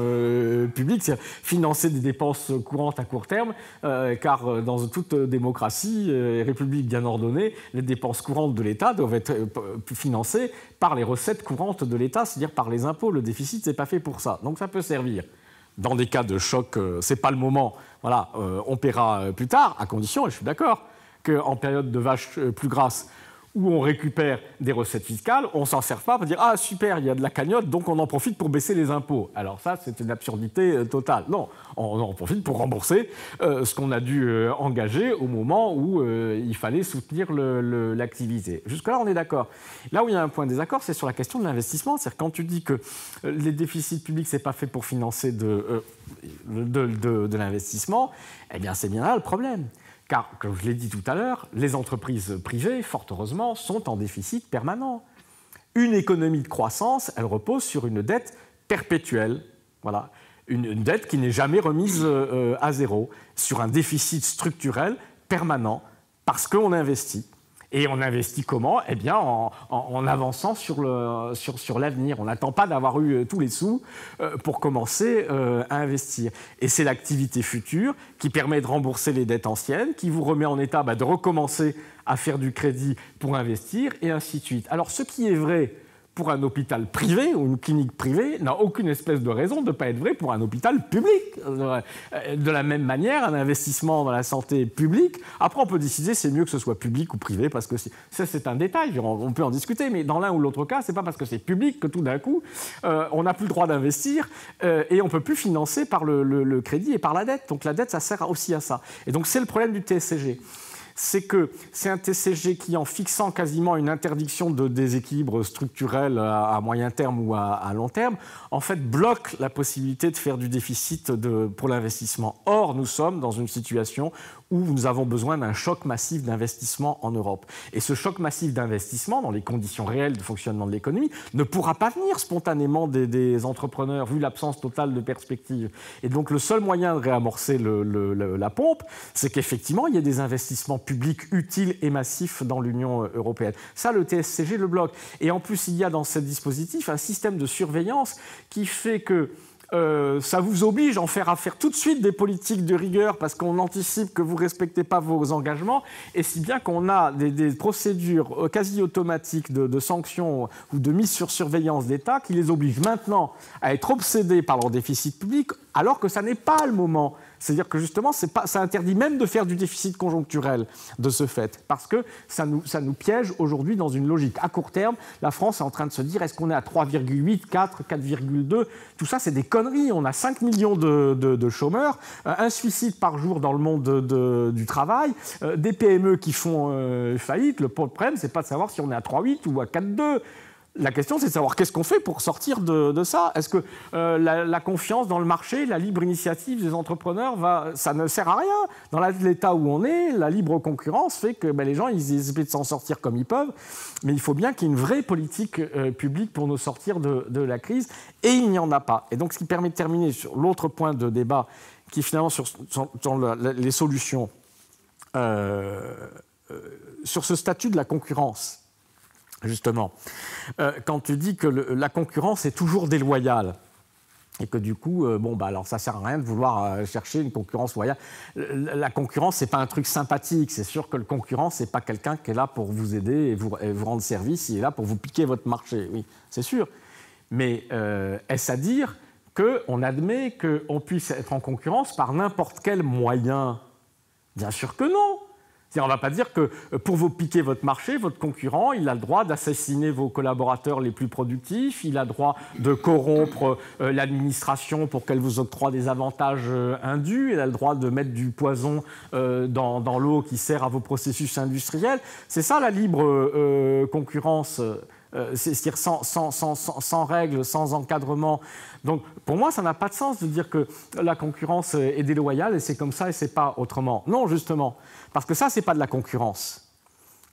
publiques, c'est-à-dire financer des dépenses courantes à court terme, car dans toute démocratie et république bien ordonnée, les dépenses courantes de l'État doivent être financées par les recettes courantes de l'État, c'est-à-dire par les impôts. Le déficit, c'est pas fait pour ça. Donc ça peut servir. Dans des cas de choc, c'est pas le moment. Voilà, on paiera plus tard, à condition, et je suis d'accord, qu'en période de vache plus grasse, où on récupère des recettes fiscales, on ne s'en sert pas pour dire « Ah, super, il y a de la cagnotte, donc on en profite pour baisser les impôts ». Alors ça, c'est une absurdité totale. Non, on en profite pour rembourser ce qu'on a dû engager au moment où il fallait soutenir l'activité. Jusque-là, on est d'accord. Là où il y a un point de désaccord, c'est sur la question de l'investissement. C'est-à-dire quand tu dis que les déficits publics, ce n'est pas fait pour financer de l'investissement, eh bien, c'est bien là le problème. Car, comme je l'ai dit tout à l'heure, les entreprises privées, fort heureusement, sont en déficit permanent. Une économie de croissance, elle repose sur une dette perpétuelle. Voilà. Une dette qui n'est jamais remise à zéro, sur un déficit structurel permanent, parce qu'on investit. Et on investit comment? Eh bien, en avançant sur l'avenir. On n'attend pas d'avoir eu tous les sous pour commencer à investir. Et c'est l'activité future qui permet de rembourser les dettes anciennes, qui vous remet en état de recommencer à faire du crédit pour investir, et ainsi de suite. Alors, ce qui est vrai pour un hôpital privé ou une clinique privée n'a aucune espèce de raison de ne pas être vrai pour un hôpital public. De la même manière, un investissement dans la santé publique, après on peut décider c'est mieux que ce soit public ou privé, parce que ça c'est un détail, on peut en discuter, mais dans l'un ou l'autre cas, c'est pas parce que c'est public que tout d'un coup, on n'a plus le droit d'investir et on ne peut plus financer par le crédit et par la dette. Donc la dette, ça sert aussi à ça. Et donc c'est le problème du TSCG. C'est que c'est un TSCG qui, en fixant quasiment une interdiction de déséquilibre structurel à moyen terme ou à long terme, en fait bloque la possibilité de faire du déficit pour l'investissement. Or, nous sommes dans une situation où nous avons besoin d'un choc massif d'investissement en Europe. Et ce choc massif d'investissement, dans les conditions réelles de fonctionnement de l'économie, ne pourra pas venir spontanément des entrepreneurs, vu l'absence totale de perspective. Et donc le seul moyen de réamorcer la pompe, c'est qu'effectivement, il y ait des investissements publics utiles et massifs dans l'Union européenne. Ça, le TSCG le bloque. Et en plus, il y a dans ce dispositif un système de surveillance qui fait que ça vous oblige à faire tout de suite des politiques de rigueur parce qu'on anticipe que vous ne respectez pas vos engagements, et si bien qu'on a des procédures quasi automatiques de sanctions ou de mise sur surveillance d'État qui les obligent maintenant à être obsédés par leur déficit public alors que ça n'est pas le moment. C'est-à-dire que justement, ça interdit même de faire du déficit conjoncturel de ce fait, parce que ça nous piège aujourd'hui dans une logique. À court terme, la France est en train de se dire, est-ce qu'on est à 3,8, 4, 4,2 ? Tout ça, c'est des conneries. On a 5 millions de chômeurs, un suicide par jour dans le monde du travail, des PME qui font faillite. Le problème, c'est pas de savoir si on est à 3,8 ou à 4,2. La question, c'est de savoir qu'est-ce qu'on fait pour sortir de ça. Est-ce que la confiance dans le marché, la libre initiative des entrepreneurs, ça ne sert à rien. Dans l'état où on est, la libre concurrence fait que les gens, ils essaient de s'en sortir comme ils peuvent. Mais il faut bien qu'il y ait une vraie politique publique pour nous sortir de la crise. Et il n'y en a pas. Et donc, ce qui permet de terminer sur l'autre point de débat, qui est finalement sur les solutions, sur ce statut de la concurrence. Justement, quand tu dis que la concurrence est toujours déloyale et que du coup, alors ça ne sert à rien de vouloir chercher une concurrence loyale. La concurrence, ce n'est pas un truc sympathique. C'est sûr que le concurrent, ce n'est pas quelqu'un qui est là pour vous aider et vous rendre service. Il est là pour vous piquer votre marché. Oui, c'est sûr. Mais est-ce à dire qu'on admet qu'on puisse être en concurrence par n'importe quel moyen? Bien sûr que non. On ne va pas dire que pour vous piquer votre marché, votre concurrent, il a le droit d'assassiner vos collaborateurs les plus productifs, il a le droit de corrompre l'administration pour qu'elle vous octroie des avantages indus, il a le droit de mettre du poison dans l'eau qui sert à vos processus industriels. C'est ça la libre concurrence. C'est-à-dire sans règles, sans encadrement. Donc, pour moi, ça n'a pas de sens de dire que la concurrence est déloyale et c'est comme ça et c'est pas autrement. Non, justement, parce que ça, c'est pas de la concurrence,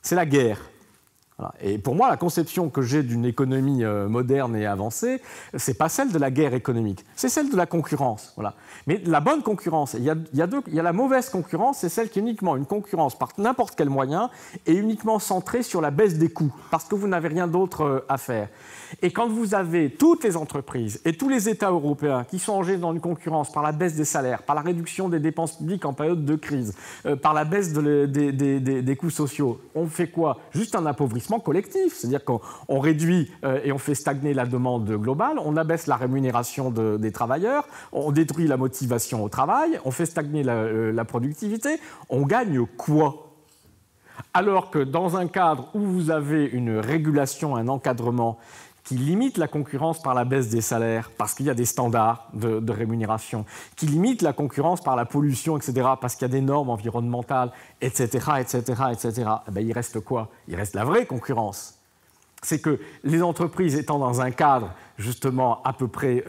c'est la guerre. Voilà. Et pour moi, la conception que j'ai d'une économie moderne et avancée, c'est pas celle de la guerre économique, c'est celle de la concurrence. Voilà. Mais la bonne concurrence, il y a la mauvaise concurrence, c'est celle qui est uniquement une concurrence par n'importe quel moyen et uniquement centrée sur la baisse des coûts, parce que vous n'avez rien d'autre à faire. Et quand vous avez toutes les entreprises et tous les États européens qui sont engagés dans une concurrence par la baisse des salaires, par la réduction des dépenses publiques en période de crise, par la baisse des coûts sociaux, on fait quoi? Juste un appauvrissement collectif, c'est-à-dire qu'on réduit et on fait stagner la demande globale, on abaisse la rémunération des travailleurs, on détruit la motivation au travail, on fait stagner la productivité, on gagne quoi? Alors que dans un cadre où vous avez une régulation, un encadrement qui limite la concurrence par la baisse des salaires, parce qu'il y a des standards de rémunération, qui limite la concurrence par la pollution, etc., parce qu'il y a des normes environnementales, etc., etc., etc., il reste quoi? Il reste la vraie concurrence. C'est que les entreprises étant dans un cadre justement à peu près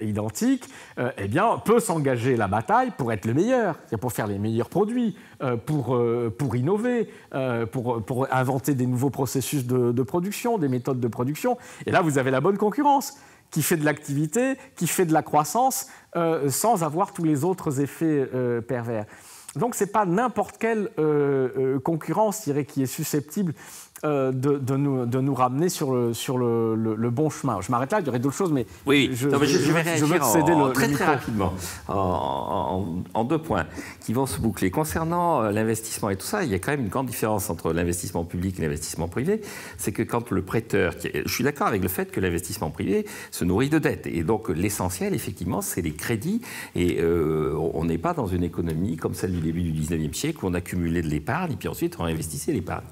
identique, peuvent s'engager la bataille pour être le meilleur, pour faire les meilleurs produits, pour innover, pour inventer des nouveaux processus de production, des méthodes de production. Et là, vous avez la bonne concurrence qui fait de l'activité, qui fait de la croissance, sans avoir tous les autres effets pervers. Donc ce n'est pas n'importe quelle concurrence, je dirais, qui est susceptible de nous ramener sur le bon chemin. Je m'arrête là, il y aurait d'autres choses, mais oui, je vais réagir très rapidement en 2 points qui vont se boucler. Concernant l'investissement et tout ça, il y a quand même une grande différence entre l'investissement public et l'investissement privé. C'est que quand le prêteur... Je suis d'accord avec le fait que l'investissement privé se nourrit de dettes. Et donc l'essentiel, effectivement, c'est les crédits. Et on n'est pas dans une économie comme celle du début du 19e siècle où on accumulait de l'épargne et puis ensuite on investissait l'épargne.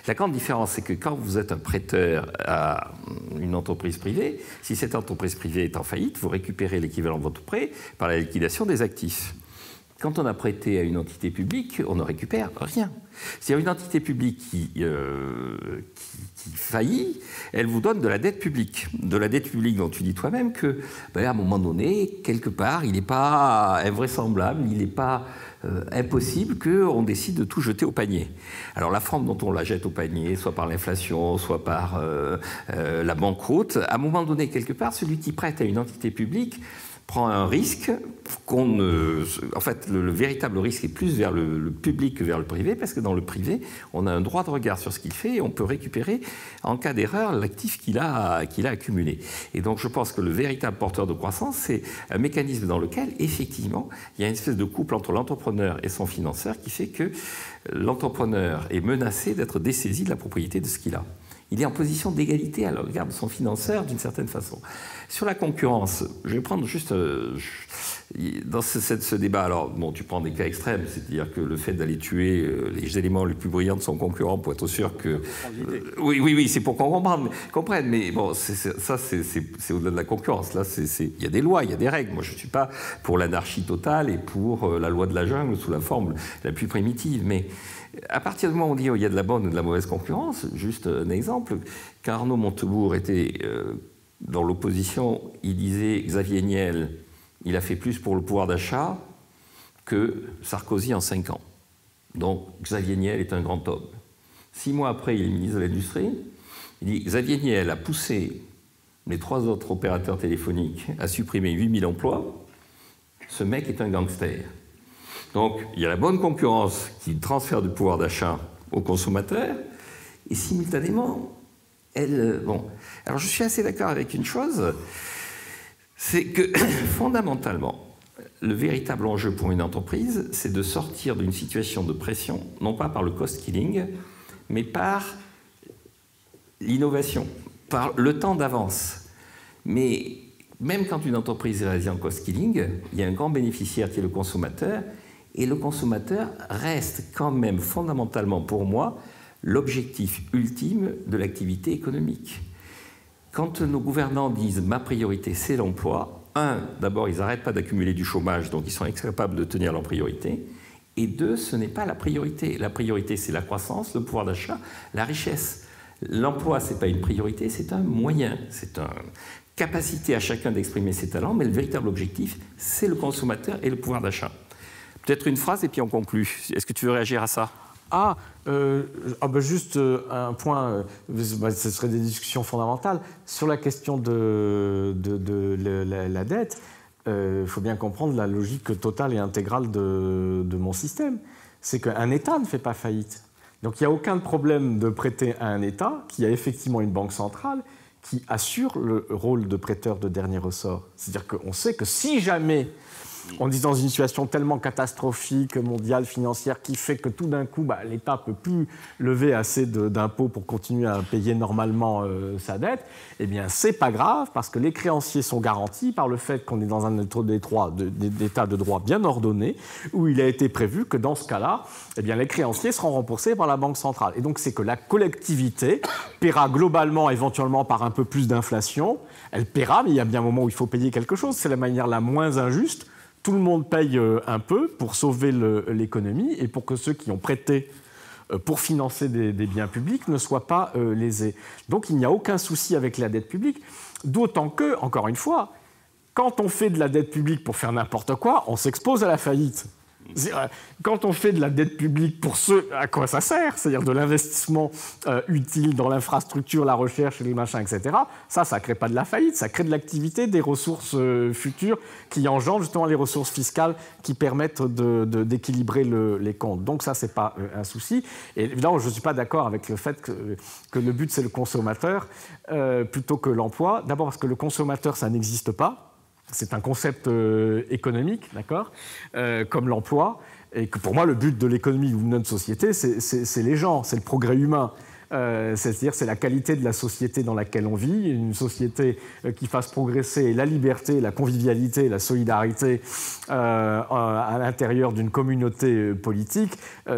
La grande différence, c'est que quand vous êtes un prêteur à une entreprise privée, si cette entreprise privée est en faillite, vous récupérez l'équivalent de votre prêt par la liquidation des actifs. Quand on a prêté à une entité publique, on ne récupère rien. C'est-à-dire une entité publique qui faillit, elle vous donne de la dette publique. De la dette publique dont tu dis toi-même que, à un moment donné, quelque part, il n'est pas invraisemblable, il n'est pas impossible qu'on décide de tout jeter au panier. Alors la forme dont on la jette au panier, soit par l'inflation, soit par la banqueroute, à un moment donné, quelque part, celui qui prête à une entité publique prend un risque en fait, le véritable risque est plus vers le public que vers le privé, parce que dans le privé, on a un droit de regard sur ce qu'il fait et on peut récupérer, en cas d'erreur, l'actif qu'il a accumulé. Et donc, je pense que le véritable porteur de croissance, c'est un mécanisme dans lequel, effectivement, il y a une espèce de couple entre l'entrepreneur et son financeur qui fait que l'entrepreneur est menacé d'être dessaisi de la propriété de ce qu'il a. Il est en position d'égalité à l'égard de son financeur, d'une certaine façon. Sur la concurrence, je vais prendre juste... dans ce débat, alors, bon, tu prends des cas extrêmes, c'est-à-dire que le fait d'aller tuer les éléments les plus brillants de son concurrent pour être sûr que... oui, c'est pour qu'on comprenne, mais bon, ça, c'est au-delà de la concurrence. Là, il y a des lois, il y a des règles. Moi, je ne suis pas pour l'anarchie totale et pour la loi de la jungle sous la forme la plus primitive, mais... À partir du moment où on dit qu'il y a de la bonne ou de la mauvaise concurrence, juste un exemple, quand Arnaud Montebourg était dans l'opposition, il disait Xavier Niel, il a fait plus pour le pouvoir d'achat que Sarkozy en 5 ans. Donc Xavier Niel est un grand homme. 6 mois après, il est ministre de l'Industrie. Il dit Xavier Niel a poussé les 3 autres opérateurs téléphoniques à supprimer 8000 emplois. Ce mec est un gangster. Donc, il y a la bonne concurrence qui transfère du pouvoir d'achat aux consommateurs, et simultanément, bon. Alors, je suis assez d'accord avec une chose, c'est que, fondamentalement, le véritable enjeu pour une entreprise, c'est de sortir d'une situation de pression, non pas par le cost-killing, mais par l'innovation, par le temps d'avance. Mais même quand une entreprise est réalisée en cost-killing, il y a un grand bénéficiaire qui est le consommateur, et le consommateur reste quand même fondamentalement pour moi l'objectif ultime de l'activité économique. Quand nos gouvernants disent « ma priorité c'est l'emploi », d'abord ils n'arrêtent pas d'accumuler du chômage, donc ils sont incapables de tenir leur priorité, et 2, ce n'est pas la priorité. La priorité c'est la croissance, le pouvoir d'achat, la richesse. L'emploi ce n'est pas une priorité, c'est un moyen, c'est une capacité à chacun d'exprimer ses talents, mais le véritable objectif c'est le consommateur et le pouvoir d'achat. Peut-être une phrase et puis on conclut. Est-ce que tu veux réagir à ça ? Juste un point, ce serait des discussions fondamentales. Sur la question de la dette, il faut bien comprendre la logique totale et intégrale de mon système. C'est qu'un État ne fait pas faillite. Donc il n'y a aucun problème de prêter à un État qui a effectivement une banque centrale qui assure le rôle de prêteur de dernier ressort. C'est-à-dire qu'on sait que si jamais on est dans une situation tellement catastrophique, mondiale, financière, qui fait que tout d'un coup, l'État ne peut plus lever assez d'impôts pour continuer à payer normalement sa dette, eh bien, c'est pas grave, parce que les créanciers sont garantis par le fait qu'on est dans un état de droit bien ordonné, où il a été prévu que dans ce cas-là, eh bien, les créanciers seront remboursés par la Banque centrale. Et donc, c'est que la collectivité paiera globalement, éventuellement par un peu plus d'inflation. Elle paiera, mais il y a bien un moment où il faut payer quelque chose. C'est la manière la moins injuste. Tout le monde paye un peu pour sauver l'économie et pour que ceux qui ont prêté pour financer des biens publics ne soient pas lésés. Donc il n'y a aucun souci avec la dette publique, d'autant que, encore une fois, quand on fait de la dette publique pour faire n'importe quoi, on s'expose à la faillite. Quand on fait de la dette publique pour ce à quoi ça sert, c'est-à-dire de l'investissement utile dans l'infrastructure, la recherche, les machins, etc., ça ne crée pas de la faillite, ça crée de l'activité, des ressources futures qui engendrent justement les ressources fiscales qui permettent d'équilibrer les comptes. Donc ça, ce n'est pas un souci. Et évidemment, je ne suis pas d'accord avec le fait que le but, c'est le consommateur plutôt que l'emploi. D'abord parce que le consommateur, ça n'existe pas. C'est un concept économique, d'accord, comme l'emploi. Et que pour moi, le but de l'économie ou de notre société, c'est les gens, c'est le progrès humain. C'est-à-dire c'est la qualité de la société dans laquelle on vit, une société qui fasse progresser la liberté, la convivialité, la solidarité à l'intérieur d'une communauté politique.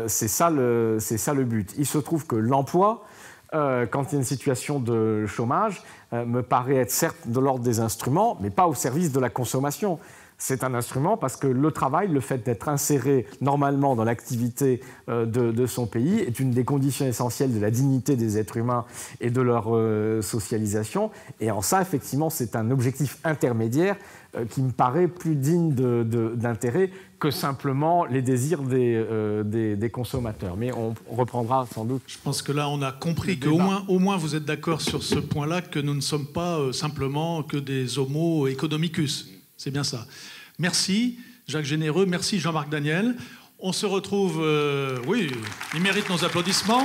C'est ça le but. Il se trouve que l'emploi, quand il y a une situation de chômage, me paraît être certes de l'ordre des instruments, mais pas au service de la consommation. C'est un instrument parce que le travail, le fait d'être inséré normalement dans l'activité de son pays, est une des conditions essentielles de la dignité des êtres humains et de leur socialisation. Et en ça, effectivement, c'est un objectif intermédiaire qui me paraît plus digne d'intérêt que simplement les désirs des consommateurs. Mais on reprendra sans doute. Je pense que là, on a compris qu'au moins vous êtes d'accord sur ce point-là, que nous ne sommes pas simplement que des homo economicus. C'est bien ça. Merci Jacques Généreux, merci Jean-Marc Daniel. On se retrouve, oui, il mérite nos applaudissements.